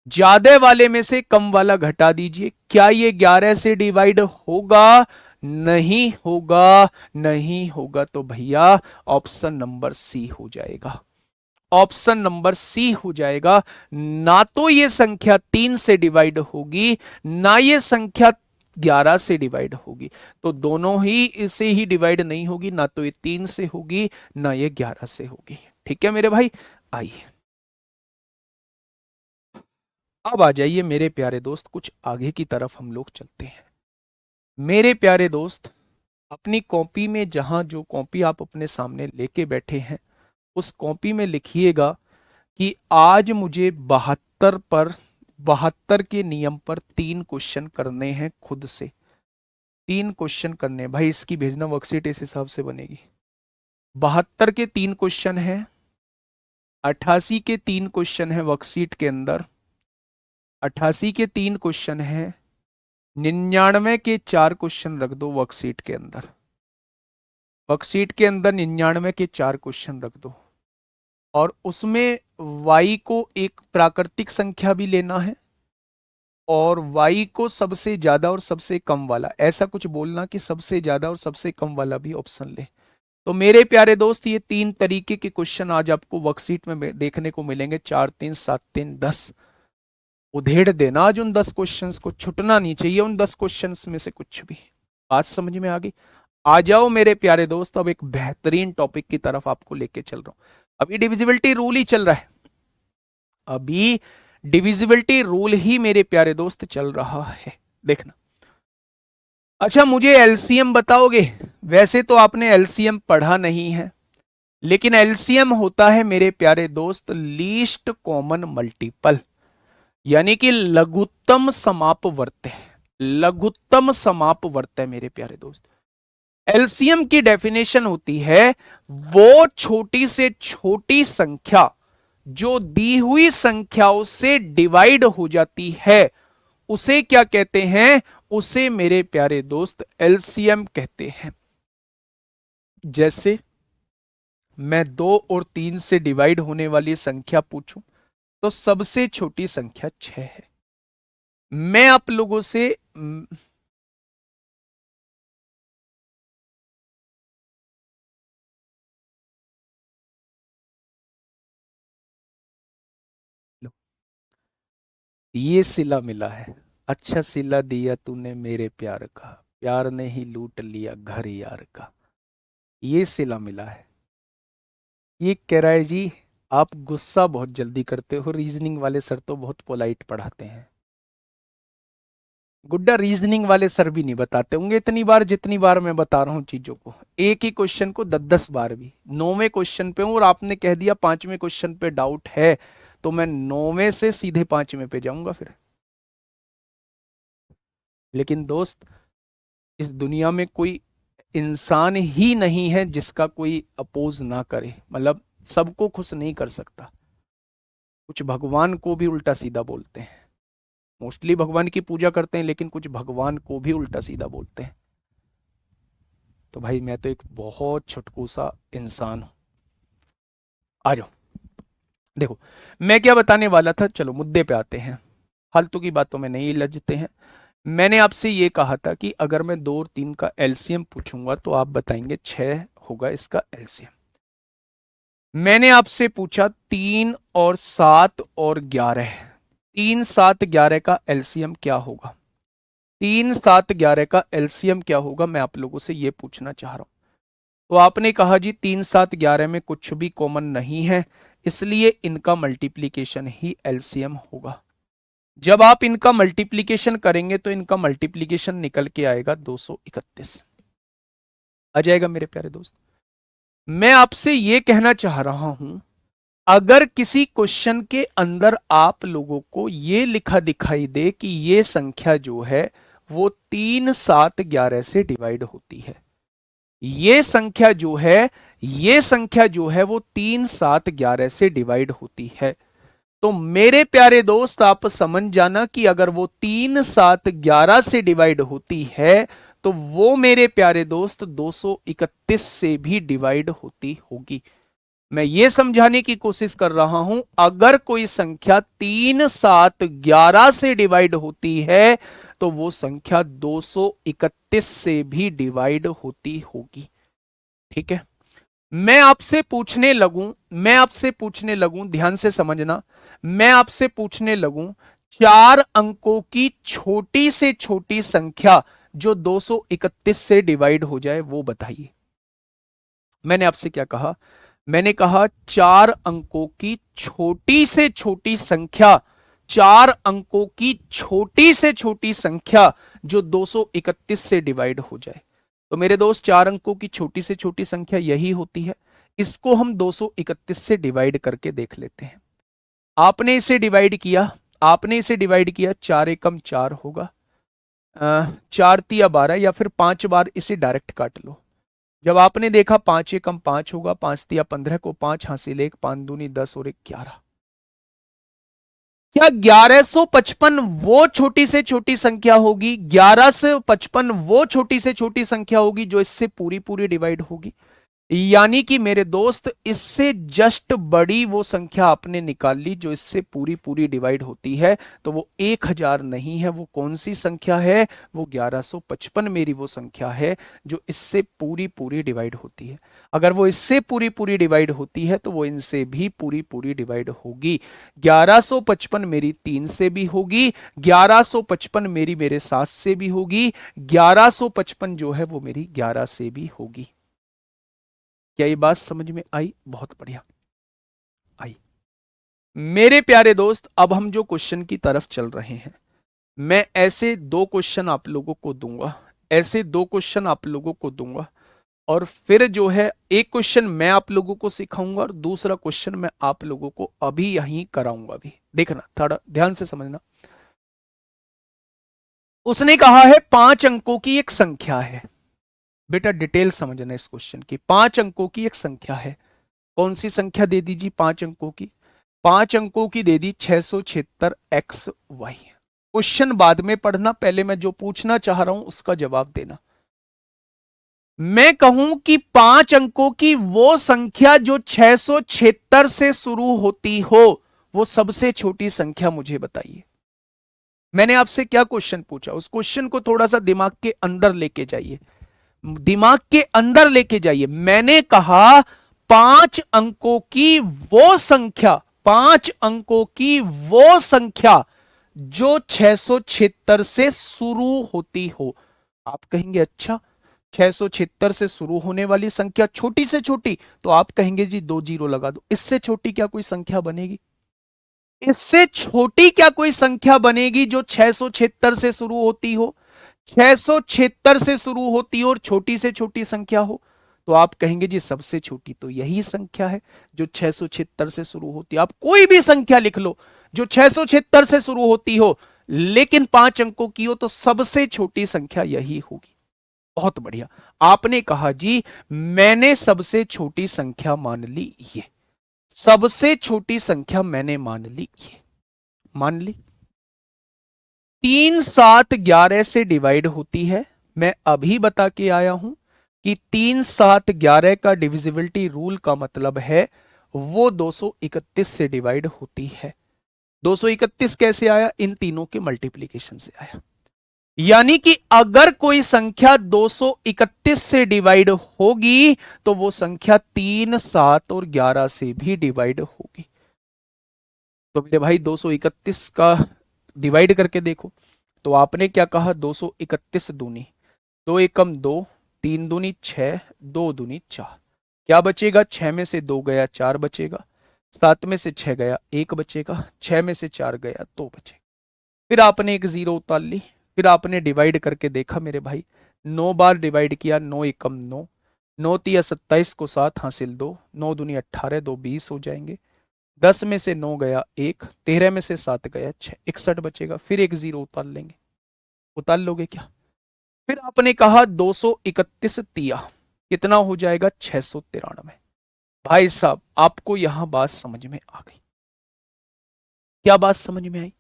ज्यादा वाले में से कम वाला घटा दीजिए। क्या ये 11 से डिवाइड होगा? नहीं होगा। नहीं होगा तो भैया ऑप्शन नंबर सी हो जाएगा। ऑप्शन नंबर सी हो जाएगा। ना तो ये संख्या 3 से डिवाइड होगी, ना ये संख्या 11 से डिवाइड होगी। तो दोनों ही इसे ही डिवाइड नहीं होगी। ना तो ये 3 से होगी, ना ये 11 से होगी। ठीक है मेरे भाई, आइए अब आ जाइए मेरे प्यारे दोस्त, कुछ आगे की तरफ हम लोग चलते हैं। मेरे प्यारे दोस्त, अपनी कॉपी में, जहां जो कॉपी आप अपने सामने लेके बैठे हैं, उस कॉपी में लिखिएगा कि आज मुझे 72 के नियम पर 3 क्वेश्चन करने हैं खुद से। 3 क्वेश्चन करने हैं भाई, इसकी भेजना वर्कशीट इस हिसाब से बनेगी। 72 के 3 क्वेश्चन हैं, 88 के 3 क्वेश्चन है वर्कशीट के अंदर, 88 के 3 क्वेश्चन है, 99 के 4 क्वेश्चन रख दो वर्कशीट के अंदर। वर्कशीट के अंदर 99 के 4 क्वेश्चन रख दो, और उसमें y को एक प्राकृतिक संख्या भी लेना है, और y को सबसे ज्यादा और सबसे कम वाला, ऐसा कुछ बोलना कि सबसे ज्यादा और सबसे कम वाला भी ऑप्शन ले। तो मेरे प्यारे दोस्त, ये 3 तरीके के क्वेश्चन आज आपको वर्कशीट में देखने को मिलेंगे। 4 3 7 3 10। उधेड़ देना आज उन 10 क्वेश्चंस को, छुटना नहीं चाहिए उन 10 क्वेश्चंस में से कुछ भी। बात समझ में आ गई? आ जाओ मेरे प्यारे दोस्त, अब एक बेहतरीन टॉपिक की तरफ आपको लेके चल रहा हूं। अभी डिविजिबिलिटी रूल ही चल रहा है। अभी डिविजिबिलिटी रूल ही मेरे प्यारे दोस्त चल रहा है, देखना। अच्छा, मुझे एलसीएम बताओगे? वैसे तो आपने एलसीएम पढ़ा नहीं है, लेकिन एलसीएम होता है मेरे प्यारे दोस्त लीस्ट कॉमन मल्टीपल, यानी कि लघुत्तम समापवर्त है। लघुत्तम समापवर्त है मेरे प्यारे दोस्त। एलसीएम की डेफिनेशन होती है वो छोटी से छोटी संख्या जो दी हुई संख्याओं से डिवाइड हो जाती है, उसे क्या कहते हैं? उसे मेरे प्यारे दोस्त एलसीएम कहते हैं। जैसे मैं 2 और 3 से डिवाइड होने वाली संख्या पूछूं तो सबसे छोटी संख्या 6 है। मैं आप लोगों से ये सिला मिला है। अच्छा सिला दिया तूने मेरे प्यार का, प्यार ने ही लूट लिया घर यार का। ये सिला मिला है। ये कह रहा है जी आप गुस्सा बहुत जल्दी करते हो, रीजनिंग वाले सर तो बहुत पोलाइट पढ़ाते हैं। गुड्डा, रीजनिंग वाले सर भी नहीं बताते होंगे इतनी बार जितनी बार मैं बता रहा हूं चीजों को। एक ही क्वेश्चन को 10-10 बार भी। 9वें क्वेश्चन पे हूं और आपने कह दिया 5वें क्वेश्चन पे डाउट है, तो मैं 9वें से सीधे 5वें पे जाऊंगा फिर। लेकिन दोस्त, इस दुनिया में कोई इंसान ही नहीं है जिसका कोई अपोज ना करे, मतलब सबको खुश नहीं कर सकता। कुछ भगवान को भी उल्टा सीधा बोलते हैं। मोस्टली भगवान की पूजा करते हैं, लेकिन कुछ भगवान को भी उल्टा सीधा बोलते हैं। तो भाई मैं तो एक बहुत छुटकू सा इंसान हूं। आ जाओ, देखो मैं क्या बताने वाला था। चलो मुद्दे पे आते हैं। फालतू की बातों में नहीं लजते हैं। मैंने आपसे ये कहा था कि अगर मैं 2 और 3 का एलसीएम पूछूंगा तो आप बताएंगे 6 होगा इसका एलसीएम। मैंने आपसे पूछा 3 और 7 और 11, 3 7 11 का एलसीएम क्या होगा? 3 7 11 का एलसीएम क्या होगा, मैं आप लोगों से ये पूछना चाह रहा हूं। तो आपने कहा जी 3 7 11 में कुछ भी कॉमन नहीं है, इसलिए इनका मल्टीप्लीकेशन ही एलसीएम होगा। जब आप इनका मल्टीप्लीकेशन करेंगे तो इनका मल्टीप्लीकेशन निकल के आएगा 231। आ जाएगा मेरे प्यारे दोस्त। मैं आपसे यह कहना चाह रहा हूं, अगर किसी क्वेश्चन के अंदर आप लोगों को यह लिखा दिखाई दे कि यह संख्या जो है वो 3 7 11 से डिवाइड होती है, ये संख्या जो है, ये संख्या जो है वो 3 7 11 से डिवाइड होती है, तो मेरे प्यारे दोस्त आप समझ जाना कि अगर वो 3 7 11 से डिवाइड होती है तो वो मेरे प्यारे दोस्त 231 से भी डिवाइड होती होगी। मैं ये समझाने की कोशिश कर रहा हूं, अगर कोई संख्या 3 7 11 से डिवाइड होती है तो वो संख्या 231 से भी डिवाइड होती होगी। ठीक है, मैं आपसे पूछने लगूं, ध्यान से समझना, मैं आपसे पूछने लगूं 4 अंकों की छोटी से छोटी संख्या जो 231 से डिवाइड हो जाए वो बताइए। मैंने आपसे क्या कहा? मैंने कहा 4 अंकों की छोटी से छोटी संख्या, 4 अंकों की छोटी से छोटी संख्या जो 231 से डिवाइड हो जाए। तो मेरे दोस्त 4 अंकों की छोटी से छोटी संख्या यही होती है, इसको हम 231 से डिवाइड करके देख लेते हैं। आपने इसे डिवाइड किया, आपने इसे डिवाइड किया, 4 एकम 4 होगा, 4 तिया 12, या फिर 5 बार इसे डायरेक्ट काट लो। जब आपने देखा 5 एकम 5 होगा, 5 तिया 15 को 5 हासिल 1, 5 दूनी 10 और 1 11। क्या 1155 वो छोटी से छोटी संख्या होगी? 1155 वो छोटी से छोटी संख्या होगी जो इससे पूरी पूरी डिवाइड होगी? यानी कि मेरे दोस्त इससे जस्ट बड़ी वो संख्या आपने निकाल ली जो इससे पूरी पूरी डिवाइड होती है, तो वो 1000 नहीं है। वो कौन सी संख्या है? वो 1155 मेरी वो संख्या है जो इससे पूरी पूरी डिवाइड होती है। अगर वो इससे पूरी पूरी डिवाइड होती है तो वो इनसे भी पूरी पूरी डिवाइड होगी। 1155 मेरी 3 से भी होगी, 1155 मेरी मेरे 7 से भी होगी, 1155 जो है वो मेरी 11 से भी होगी। क्या ये बात समझ में आई? बहुत बढ़िया आई। मेरे प्यारे दोस्त, अब हम जो क्वेश्चन की तरफ चल रहे हैं, मैं ऐसे 2 क्वेश्चन आप लोगों को दूंगा, ऐसे 2 क्वेश्चन आप लोगों को दूंगा, और फिर जो है एक क्वेश्चन मैं आप लोगों को सिखाऊंगा और दूसरा क्वेश्चन मैं आप लोगों को अभी यहीं कराऊंगा। भी देखना, थोड़ा ध्यान से समझना। उसने कहा है 5 अंकों की एक संख्या है। बेटा डिटेल समझना इस क्वेश्चन की। 5 अंकों की एक संख्या है, कौन सी संख्या दे दीजिए? 5 अंकों की, 5 अंकों की दे दी 676 एक्स वाई। क्वेश्चन बाद में पढ़ना, पहले मैं जो पूछना चाह रहा हूं उसका जवाब देना। मैं कहूं कि 5 अंकों की वो संख्या जो 676 से शुरू होती हो, वो सबसे छोटी संख्या मुझे बताइए। मैंने आपसे क्या क्वेश्चन पूछा, उस क्वेश्चन को थोड़ा सा दिमाग के अंदर लेके जाइए, दिमाग के अंदर लेके जाइए। मैंने कहा 5 अंकों की वो संख्या, 5 अंकों की वो संख्या जो 676 से शुरू होती हो। आप कहेंगे अच्छा 676 से शुरू होने वाली संख्या छोटी से छोटी, तो आप कहेंगे जी 2 जीरो लगा दो। इससे छोटी क्या कोई संख्या बनेगी? इससे छोटी क्या कोई संख्या बनेगी जो 676 से शुरू होती हो? 676 से शुरू होती हो और छोटी से छोटी संख्या हो, तो आप कहेंगे जी सबसे छोटी तो यही संख्या है जो 676 से शुरू होती है। आप कोई भी संख्या लिख लो जो 676 से शुरू होती हो लेकिन 5 अंकों की हो, तो सबसे छोटी संख्या यही होगी। बहुत बढ़िया, आपने कहा जी मैंने सबसे छोटी संख्या मान ली, ये सबसे छोटी संख्या मैंने मान ली, ये मान ली। 3 7 11 से डिवाइड होती है। मैं अभी बता के आया हूं कि 3 7 11 का डिविजिबिलिटी रूल का मतलब है वो 231 से डिवाइड होती है। 231 कैसे आया? इन तीनों के मल्टीप्लीकेशन से आया। यानी कि अगर कोई संख्या 231 से डिवाइड होगी तो वो संख्या 3, 7 और 11 से भी डिवाइड होगी। तो मेरे भाई 231 का डिवाइड करके देखो। तो आपने क्या कहा, 231 दूनी, दो एकम दो, तीन दूनी छह, दो दूनी चार, क्या बचेगा, छह में से दो गया चार बचेगा, सात में से छह गया एक बचेगा, छह में से चार गया दो बचेगा। फिर आपने एक जीरो उतार ली, फिर आपने डिवाइड करके देखा मेरे भाई, 9 बार डिवाइड किया, नौ एकम नौ, नौ तिया 27 को सात हासिल दो, नौ दूनी 18, दो 20 हो जाएंगे, 10 में से 9 गया एक, 13 में से 7 गया 6, 61 बचेगा। फिर एक जीरो उतार लेंगे, उतार लोगे क्या? फिर आपने कहा 231 तिया कितना हो जाएगा, 693। भाई साहब आपको यहां बात समझ में आ गई? क्या बात समझ में आई?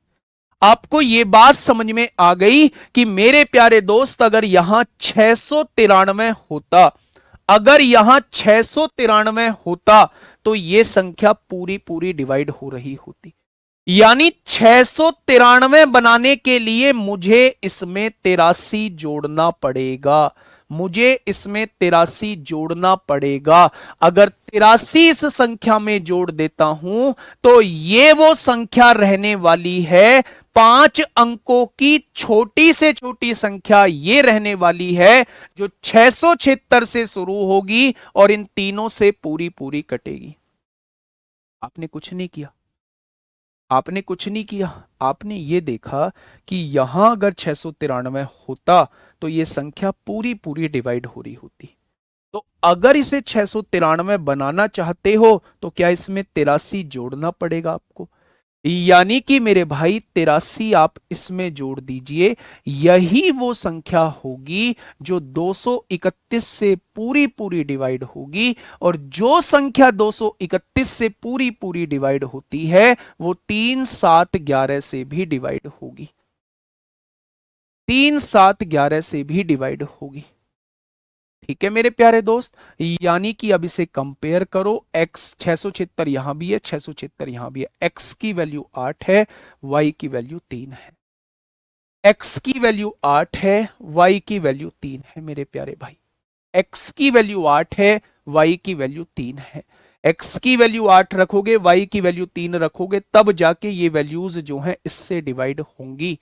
आपको यह बात समझ में आ गई कि मेरे प्यारे दोस्त, अगर यहां 693 होता, अगर यहां 693 होता तो यह संख्या पूरी पूरी डिवाइड हो रही होती। यानी 693 बनाने के लिए मुझे इसमें 83 जोड़ना पड़ेगा, मुझे इसमें 83 जोड़ना पड़ेगा। अगर 83 इस संख्या में जोड़ देता हूं तो ये वो संख्या रहने वाली है, 5 अंकों की छोटी से छोटी संख्या ये रहने वाली है, जो 676 से शुरू होगी और इन तीनों से पूरी पूरी कटेगी। आपने कुछ नहीं किया, आपने कुछ नहीं किया, आपने ये देखा कि यहां अगर 693 होता तो ये संख्या पूरी पूरी डिवाइड हो रही होती। तो अगर इसे 693 बनाना चाहते हो तो क्या इसमें 83 जोड़ना पड़ेगा आपको। यानी कि मेरे भाई 83 आप इसमें जोड़ दीजिए, यही वो संख्या होगी जो 231 से पूरी पूरी डिवाइड होगी। और जो संख्या 231 से पूरी पूरी डिवाइड होती है वो 3, 7, 11 से भी डिवाइड होगी, 3, 7, 11 से भी डिवाइड होगी। ठीक है मेरे प्यारे दोस्त, यानी कि अब इसे कंपेयर करो, x 676 यहां भी है, 676 यहां भी है, x की वैल्यू 8 है, y की वैल्यू 3 है, x की वैल्यू 8 है, y की वैल्यू 3 है मेरे प्यारे भाई, x की वैल्यू 8 है, y की वैल्यू 3 है। x की वैल्यू 8 रखोगे, y की वैल्यू 3 रखोगे, तब जाके ये वैल्यूज जो हैं इससे डिवाइड होंगी।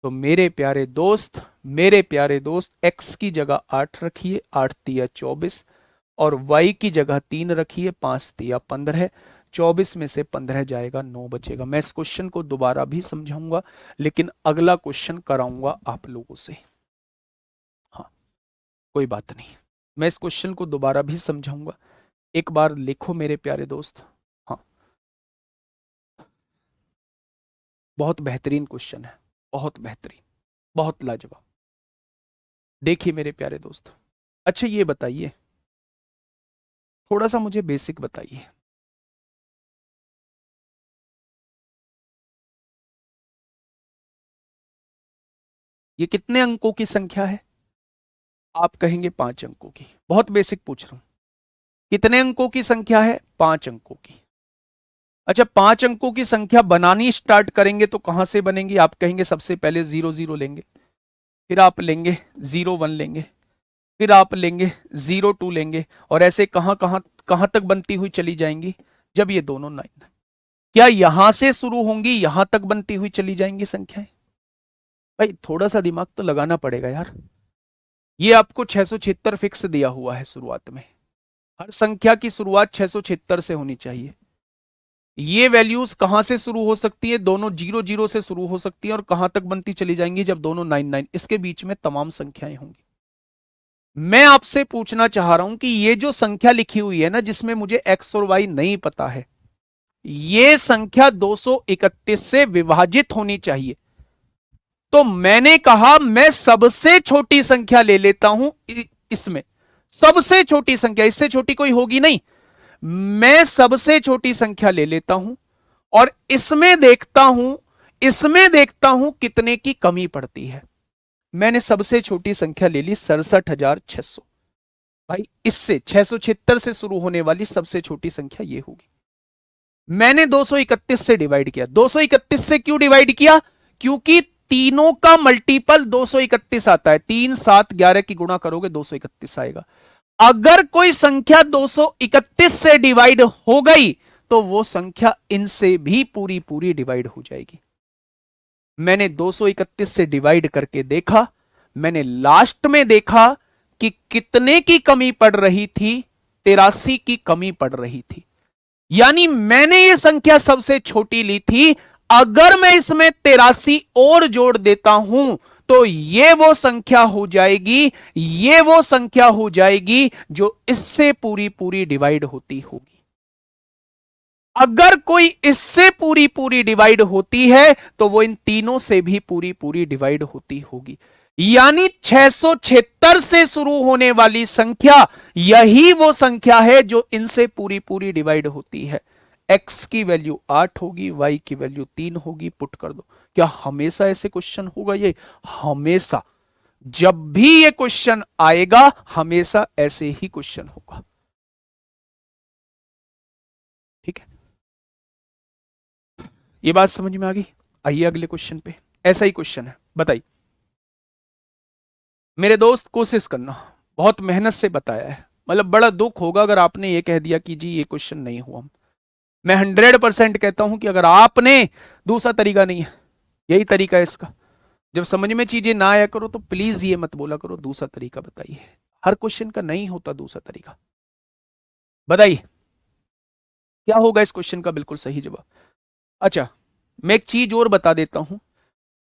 तो मेरे प्यारे दोस्त, मेरे प्यारे दोस्त, x की जगह 8 रखिए, 8 तिया 24, और y की जगह 3 रखिए, 5 तिया 15, 24 में से 15 जाएगा, 9 बचेगा। मैं इस क्वेश्चन को दोबारा भी समझाऊंगा, लेकिन अगला क्वेश्चन कराऊंगा आप लोगों से। हाँ, कोई बात नहीं, मैं इस क्वेश्चन को दोबारा भी समझाऊंगा, एक बार लिखो मेरे प्यारे दोस्त। हाँ, बहुत बेहतरीन क्वेश्चन है, बहुत बेहतरीन, बहुत लाजवाब। देखिए मेरे प्यारे दोस्त, अच्छा ये बताइए, थोड़ा सा मुझे बेसिक बताइए, ये कितने अंकों की संख्या है? आप कहेंगे 5 अंकों की। बहुत बेसिक पूछ रहा हूं, कितने अंकों की संख्या है? 5 अंकों की। अच्छा, 5 अंकों की संख्या बनानी स्टार्ट करेंगे तो कहां से बनेंगी? आप कहेंगे सबसे पहले 0 0 लेंगे, फिर आप लेंगे 0 1 लेंगे, फिर आप लेंगे 0 2 लेंगे, और ऐसे कहां कहां कहां तक बनती हुई चली जाएंगी जब ये दोनों 9। क्या यहां से शुरू होंगी, यहां तक बनती हुई चली जाएंगी संख्याएं? भाई थोड़ा सा दिमाग तो लगाना पड़ेगा यार। ये आपको 676 फिक्स दिया हुआ है शुरुआत में, हर संख्या की शुरुआत 676 से होनी चाहिए। ये वैल्यूज कहां से शुरू हो सकती है? दोनों 0 0 से शुरू हो सकती है, और कहां तक बनती चली जाएंगी जब दोनों 9 9, इसके बीच में तमाम संख्याएं होंगी। मैं आपसे पूछना चाह रहा हूं कि ये जो संख्या लिखी हुई है ना, जिसमें मुझे x और y नहीं पता है, ये संख्या 231 से विभाजित होनी चाहिए। तो मैंने कहा मैं सबसे छोटी संख्या ले लेता हूं, इसमें सबसे छोटी संख्या, इससे छोटी कोई होगी नहीं, मैं सबसे छोटी संख्या ले लेता हूं और इसमें देखता हूं, इसमें देखता हूं कितने की कमी पड़ती है। मैंने सबसे छोटी संख्या ले ली 67,600। भाई इससे 676 से शुरू होने वाली सबसे छोटी संख्या ये होगी। मैंने 231 से डिवाइड किया। 231 से क्यों डिवाइड किया? क्योंकि तीनों का मल्टीपल 231 आता है। 3 7 11 की गुणा करोगे 231 आएगा। अगर कोई संख्या 231 से डिवाइड हो गई तो वो संख्या इनसे भी पूरी पूरी डिवाइड हो जाएगी। मैंने 231 से डिवाइड करके देखा, मैंने लास्ट में देखा कि कितने की कमी पड़ रही थी, 83 की कमी पड़ रही थी। यानी मैंने ये संख्या सबसे छोटी ली थी, अगर मैं इसमें 83 और जोड़ देता हूं तो ये वो संख्या हो जाएगी, ये वो संख्या हो जाएगी जो इससे पूरी पूरी डिवाइड होती होगी। अगर कोई इससे पूरी पूरी डिवाइड होती है तो वो इन तीनों से भी पूरी पूरी डिवाइड होती होगी। यानी 676 से शुरू होने वाली संख्या यही वो संख्या है जो इनसे पूरी पूरी डिवाइड होती है। x की वैल्यू 8 होगी, y की वैल्यू 3 होगी, पुट कर दो। क्या हमेशा ऐसे क्वेश्चन होगा? ये हमेशा, जब भी ये क्वेश्चन आएगा हमेशा ऐसे ही क्वेश्चन होगा। ठीक है, ये बात समझ में आ गई? आइए अगले क्वेश्चन पे। ऐसा ही क्वेश्चन है, बताइए मेरे दोस्त। कोशिश करना, बहुत मेहनत से बताया है। मतलब बड़ा दुख होगा अगर आपने ये कह दिया कि जी ये क्वेश्चन नहीं हुआ। मैं 100% कहता हूं कि अगर आपने, दूसरा तरीका नहीं है, यही तरीका है इसका। जब समझ में चीजें ना आया करो तो प्लीज ये मत बोला करो दूसरा तरीका बताइए। हर क्वेश्चन का नहीं होता दूसरा तरीका। बताइए क्या होगा इस क्वेश्चन का बिल्कुल सही जवाब। अच्छा, मैं एक चीज और बता देता हूं।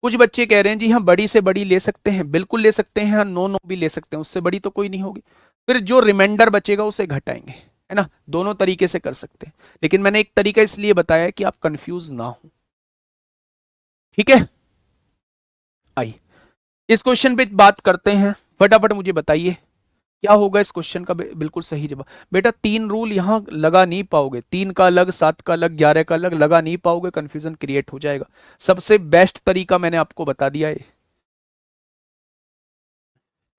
कुछ बच्चे कह रहे हैं जी हम बड़ी से बड़ी ले सकते हैं, बिल्कुल ले सकते हैं, हाँ, नो नो भी ले सकते हैं, उससे बड़ी तो कोई नहीं होगी। फिर जो रिमाइंडर बचेगा उसे घटाएंगे, है ना। दोनों तरीके से कर सकते हैं, लेकिन मैंने एक तरीका इसलिए बताया कि आप कंफ्यूज ना हो। ठीक है, आइए इस क्वेश्चन पे बात करते हैं। फटाफट मुझे बताइए क्या होगा इस क्वेश्चन का बिल्कुल सही जवाब। बेटा 3 रूल यहां लगा नहीं पाओगे, 3 का अलग, 7 का अलग, 11 का अलग लगा नहीं पाओगे, कंफ्यूजन क्रिएट हो जाएगा। सबसे बेस्ट तरीका मैंने आपको बता दिया है।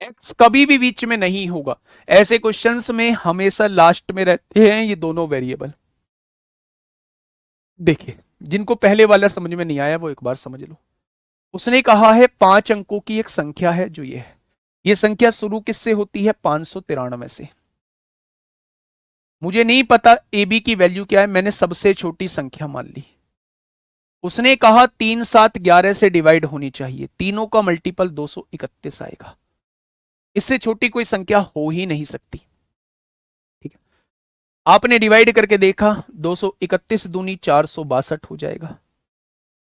एक्स कभी भी बीच में नहीं होगा। ऐसे क्वेश्चंस में हमेशा लास्ट में रहते हैं ये दोनों वेरिएबल। देखिए जिनको पहले वाला समझ में नहीं आया वो एक बार समझ लो। उसने कहा है 5 अंकों की एक संख्या है जो ये है। ये संख्या शुरू किससे होती है? 593 से। मुझे नहीं पता ए बी की वैल्यू क्या है, मैंने सबसे छोटी संख्या मान ली। उसने कहा 3 7 11 से डिवाइड होनी चाहिए, तीनों का मल्टीपल 231 आएगा। इससे छोटी कोई संख्या हो ही नहीं सकती। ठीक है, आपने डिवाइड करके देखा, 231 दूनी 462 हो जाएगा।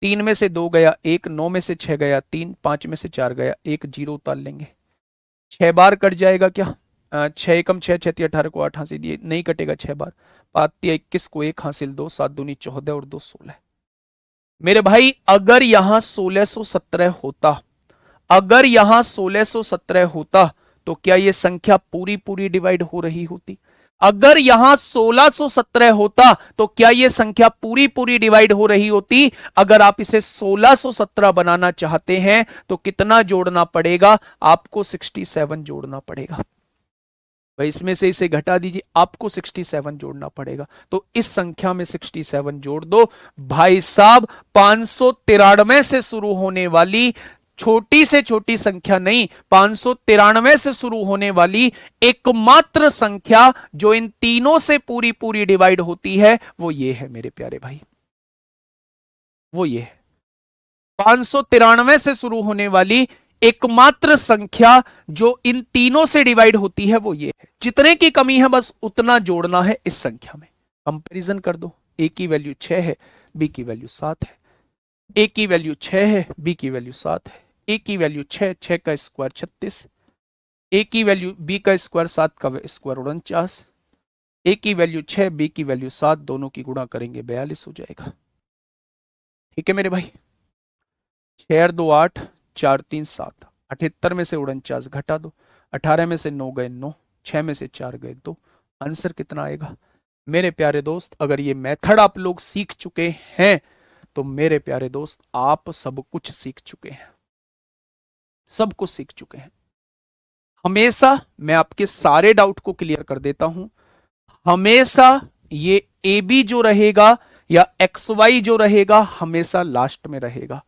3 में से 2 गया 1, 9 में से 6 गया 3, 5 में से 4 गया 1, 0 उतार लेंगे। 6 बार कट जाएगा क्या? 6 एकम 6, 6 18 को 8 हासिल, ये नहीं कटेगा 6 बार। 5 21 को 1 हासिल 2, 7 दूनी 14 और 2 16। मेरे भाई अगर यहां 1617 होता, अगर यहां 1617 होता तो क्या ये संख्या पूरी पूरी डिवाइड हो रही होती? अगर यहां 1617 होता तो क्या यह संख्या पूरी पूरी डिवाइड हो रही होती? अगर आप इसे 1617 बनाना चाहते हैं तो कितना जोड़ना पड़ेगा? आपको 67 जोड़ना पड़ेगा। भाई इसमें से इसे घटा दीजिए, आपको 67 जोड़ना पड़ेगा। तो इस संख्या में 67 जोड़ दो भाई साहब। 593 से शुरू होने वाली छोटी से छोटी संख्या नहीं, 593 से शुरू होने वाली एकमात्र संख्या जो इन तीनों से पूरी पूरी डिवाइड होती है वो ये है मेरे प्यारे भाई, वो ये है। 593 से शुरू होने वाली एकमात्र संख्या जो इन तीनों से डिवाइड होती है वो ये है। जितने की कमी है बस उतना जोड़ना है इस संख्या में। कंपैरिजन कर दो, ए की वैल्यू 6 है, बी की वैल्यू 7 है। ए की वैल्यू 6 है, बी की वैल्यू 7 है। ए की वैल्यू 6, 6 का स्क्वायर 36। ए की वैल्यू, बी का स्क्वायर 7 का स्क्वायर 49। ए की वैल्यू 6, बी की वैल्यू 7, दोनों की गुणा करेंगे 42 हो जाएगा। ठीक है मेरे भाई, 6 2 8, 4 3 7, 78 में से 49 घटा दो, 18 में से 9 गए 9, 6 में से 4 गए 2। आंसर कितना आएगा मेरे प्यारे दोस्त? अगर ये मेथड आप लोग सीख चुके हैं तो मेरे प्यारे दोस्त आप सब कुछ सीख चुके हैं, सब कुछ सीख चुके हैं। हमेशा मैं आपके सारे डाउट को क्लियर कर देता हूं। हमेशा ये ए बी जो रहेगा या एक्स वाई जो रहेगा हमेशा लास्ट में रहेगा।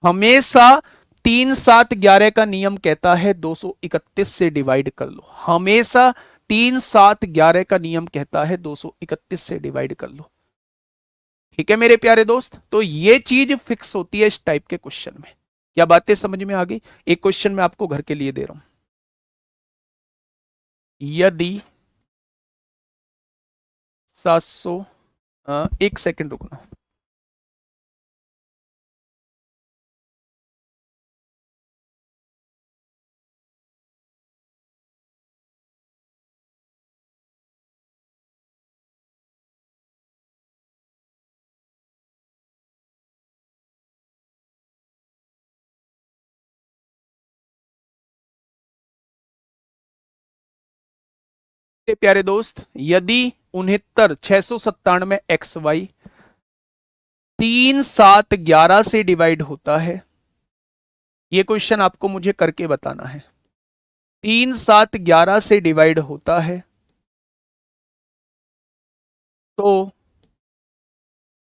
हमेशा 3 7 11 का नियम कहता है 231 से डिवाइड कर लो। हमेशा 3 7 11 का नियम कहता है 231 से डिवाइड कर लो। ठीक है मेरे प्यारे दोस्त, तो ये चीज फिक्स होती है इस टाइप के क्वेश्चन में। क्या बातें समझ में आ गई? एक क्वेश्चन मैं आपको घर के लिए दे रहा हूं। यदि 700, एक सेकंड रुकना। प्यारे दोस्त, यदि 69 697 XY 3 7 11 से डिवाइड होता है, ये क्वेश्चन आपको मुझे करके बताना है। 3 7 11 से डिवाइड होता है तो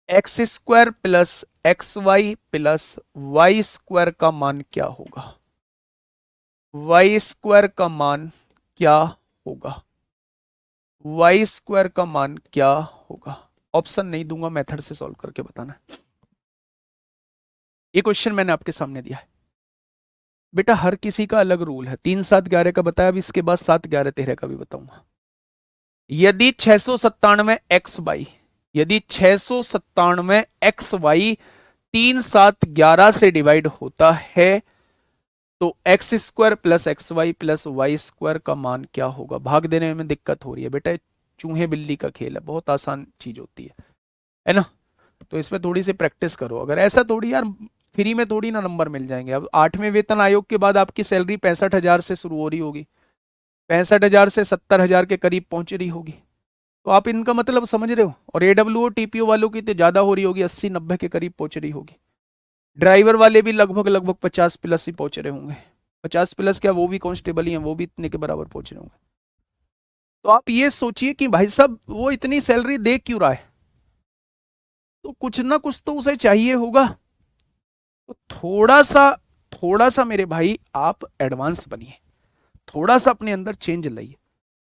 x² plus XY plus y² का मान क्या होगा? y² का मान क्या होगा? y² का मान क्या होगा? ऑप्शन नहीं दूंगा, मेथड से सॉल्व करके बताना है। ये क्वेश्चन मैंने आपके सामने दिया है बेटा, हर किसी का अलग रूल है। 3 7 11 का बताया, अब इसके बाद 7 11 13 का भी बताऊंगा। यदि 697 XY, यदि 697 XY 3 7 11 से डिवाइड होता है तो x² plus XY plus y² का मान क्या होगा? भाग देने में दिक्कत हो रही है बेटा, चूहे बिल्ली का खेल है, बहुत आसान चीज होती है ना? तो इसमें थोड़ी सी प्रैक्टिस करो। अगर ऐसा थोड़ी यार फ्री में थोड़ी ना नंबर मिल जाएंगे। अब 8वें वेतन आयोग के बाद आपकी सैलरी 65,000 से शुरू हो रही होगी, 65,000 से 70,000 के करीब पहुंच रही होगी। तो आप इनका मतलब समझ रहे हो। और AWO TPO वालों की तो ज्यादा हो रही होगी, 80 90 के करीब पहुंच रही होगी। ड्राइवर वाले भी लगभग लगभग 50 प्लस ही पहुंच रहे होंगे। 50 प्लस क्या, वो भी कांस्टेबल ही हैं, वो भी इतने के बराबर पहुंच रहे होंगे। तो आप ये सोचिए कि भाई साहब वो इतनी सैलरी दे क्यों रहा है, तो कुछ ना कुछ तो उसे चाहिए होगा। तो थोड़ा सा मेरे भाई आप एडवांस बनिए, थोड़ा सा अपने अंदर चेंज लाइए।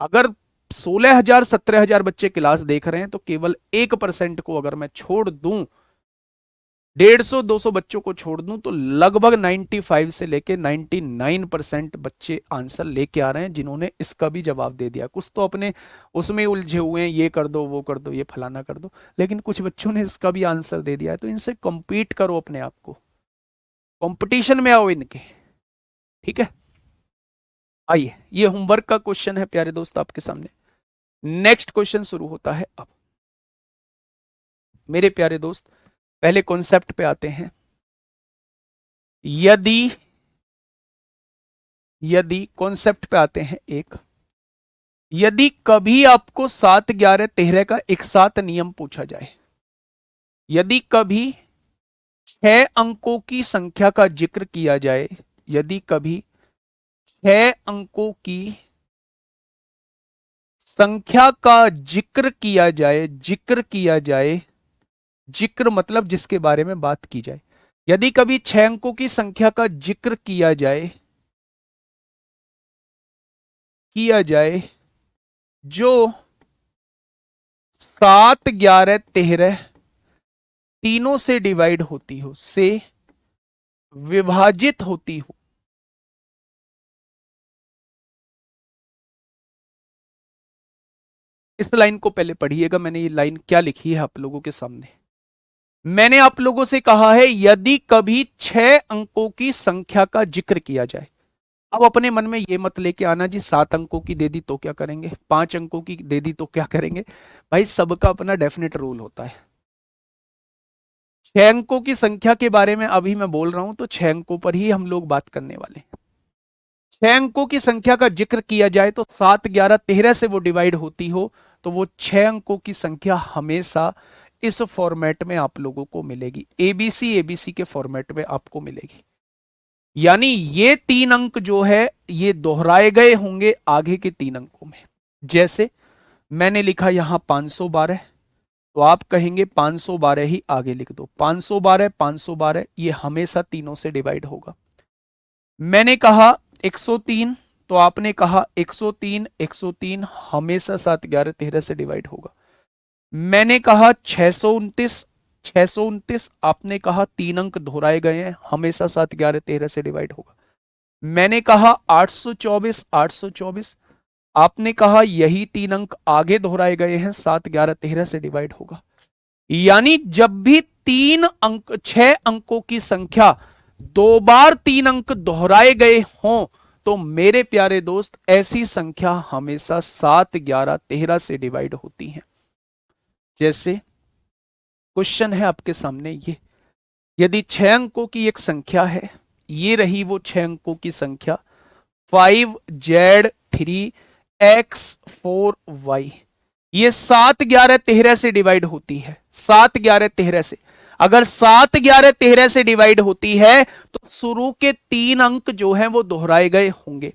अगर 16,000 17,000 बच्चे क्लास देख रहे हैं तो केवल 1% को अगर मैं छोड़ दूं, 150 200 बच्चों को छोड़ दूं, तो लगभग 95 से लेके 99% बच्चे आंसर लेके आ रहे हैं, जिन्होंने इसका भी जवाब दे दिया। कुछ तो अपने उसमें उलझे हुए हैं, ये कर दो वो कर दो ये फलाना कर दो, लेकिन कुछ बच्चों ने इसका भी आंसर दे दिया है। तो इनसे compete करो, अपने आप को कंपटीशन में आओ इनके। ठीक है, आइए, ये होमवर्क का क्वेश्चन है प्यारे दोस्त आपके सामने। नेक्स्ट क्वेश्चन शुरू होता है अब। मेरे प्यारे दोस्त, पहले कॉन्सेप्ट पे आते हैं। यदि यदि कॉन्सेप्ट पे आते हैं एक, यदि कभी आपको 7 11 13 का एक साथ नियम पूछा जाए, यदि कभी 6 अंकों की संख्या का जिक्र किया जाए, यदि कभी 6 अंकों की संख्या का जिक्र किया जाए, जिक्र किया जाए, जिक्र मतलब जिसके बारे में बात की जाए, यदि कभी 6 अंकों की संख्या का जिक्र किया जाए जो 7 11 13 तीनों से डिवाइड होती हो, से विभाजित होती हो, इस लाइन को पहले पढ़िएगा। मैंने ये लाइन क्या लिखी है आप लोगों के सामने। मैंने आप लोगों से कहा है यदि कभी 6 अंकों की संख्या का जिक्र किया जाए। अब अपने मन में ये मत लेके आना जी 7 अंकों की दे दी तो क्या करेंगे, 5 अंकों की दे दी तो क्या करेंगे। भाई सबका अपना डेफिनेट रूल होता है। 6 अंकों की संख्या के बारे में अभी मैं बोल रहा हूं तो 6 अंकों पर ही हम लोग बात करने वाले हैं। 6 अंकों की संख्या का जिक्र किया जाए तो 7 11 13 से वो डिवाइड होती हो, तो वो 6 अंकों की संख्या हमेशा इस फॉर्मेट में आप लोगों को मिलेगी, एबीसी एबीसी के फॉर्मेट में आपको मिलेगी। यानी ये 3 अंक जो है ये दोहराए गए होंगे आगे के 3 अंकों में। जैसे मैंने लिखा यहां 512, तो आप कहेंगे 512 ही आगे लिख दो। 512 512 ये हमेशा तीनों से डिवाइड होगा। मैंने कहा 103, तो आपने कहा 103, 103 हमेशा 7 11 13 से डिवाइड होगा। मैंने कहा 629, 629 आपने कहा 3 अंक दोहराए गए हैं, हमेशा 7 11 13 से डिवाइड होगा। मैंने कहा 824, 824 आपने कहा यही 3 अंक आगे दोहराए गए हैं, 7 11 13 से डिवाइड होगा। यानी जब भी 3 अंक 6 अंकों की संख्या 2 बार 3 अंक दोहराए गए हों, तो मेरे प्यारे दोस्त ऐसी संख्या हमेशा 7 11 13 से डिवाइड होती हैं। जैसे क्वेश्चन है आपके सामने ये, यदि 6 अंकों की एक संख्या है, ये रही वो 6 अंकों की संख्या 5Z3X4Y, ये 7 11 13 से डिवाइड होती है। 7 11 13 से, अगर 7 11 13 से डिवाइड होती है तो शुरू के 3 अंक जो हैं वो दोहराए गए होंगे।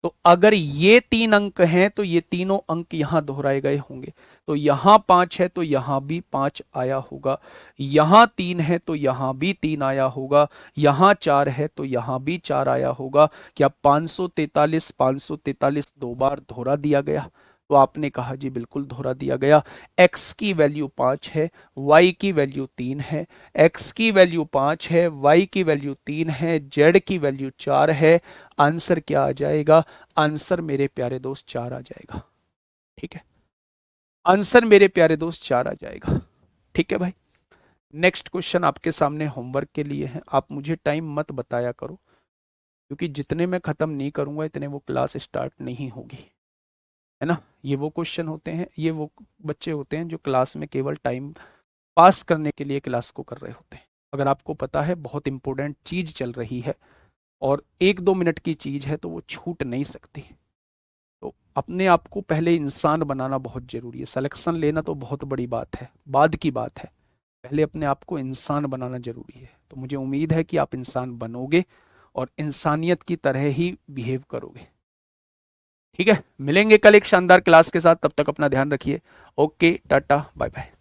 तो अगर ये 3 अंक हैं तो ये तीनों अंक यहां दोहराए गए होंगे। तो यहां 5 है तो यहां भी 5 आया होगा, यहां 3 है तो यहां भी 3 आया होगा, यहां 4 है तो यहां भी 4 आया होगा। क्या 543 543 2 बार दोहरा दिया गया? तो आपने कहा जी बिल्कुल दोहरा दिया गया। x की वैल्यू 5 है, y की वैल्यू 3 है। x की वैल्यू 5 है, y की वैल्यू 3 है, z की वैल्यू 4 है। आंसर क्या आ जाएगा? आंसर मेरे प्यारे दोस्त 4 आ जाएगा। ठीक है, आंसर मेरे प्यारे दोस्त 4 आ जाएगा। ठीक है भाई, नेक्स्ट क्वेश्चन आपके सामने होमवर्क के लिए है। आप मुझे टाइम मत बताया करो, क्योंकि जितने मैं खत्म नहीं करूंगा इतने वो क्लास स्टार्ट नहीं होगी, है ना। ये वो क्वेश्चन होते हैं, ये वो बच्चे होते हैं जो क्लास में केवल टाइम पास करने के लिए क्लास को कर रहे होते हैं। अगर आपको पता है बहुत इंपॉर्टेंट चीज चल रही है और 1-2 मिनट की चीज है तो वो छूट नहीं सकती। तो अपने आप को पहले इंसान बनाना बहुत जरूरी है। सिलेक्शन लेना तो बहुत बड़ी बात है, बाद की बात है। पहले अपने आप को इंसान बनाना जरूरी है। तो मुझे उम्मीद है कि आप इंसान बनोगे और इंसानियत की तरह ही बिहेव करोगे। ठीक है, मिलेंगे कल एक शानदार क्लास के साथ। तब तक अपना ध्यान रखिए। Okay, tata, bye bye.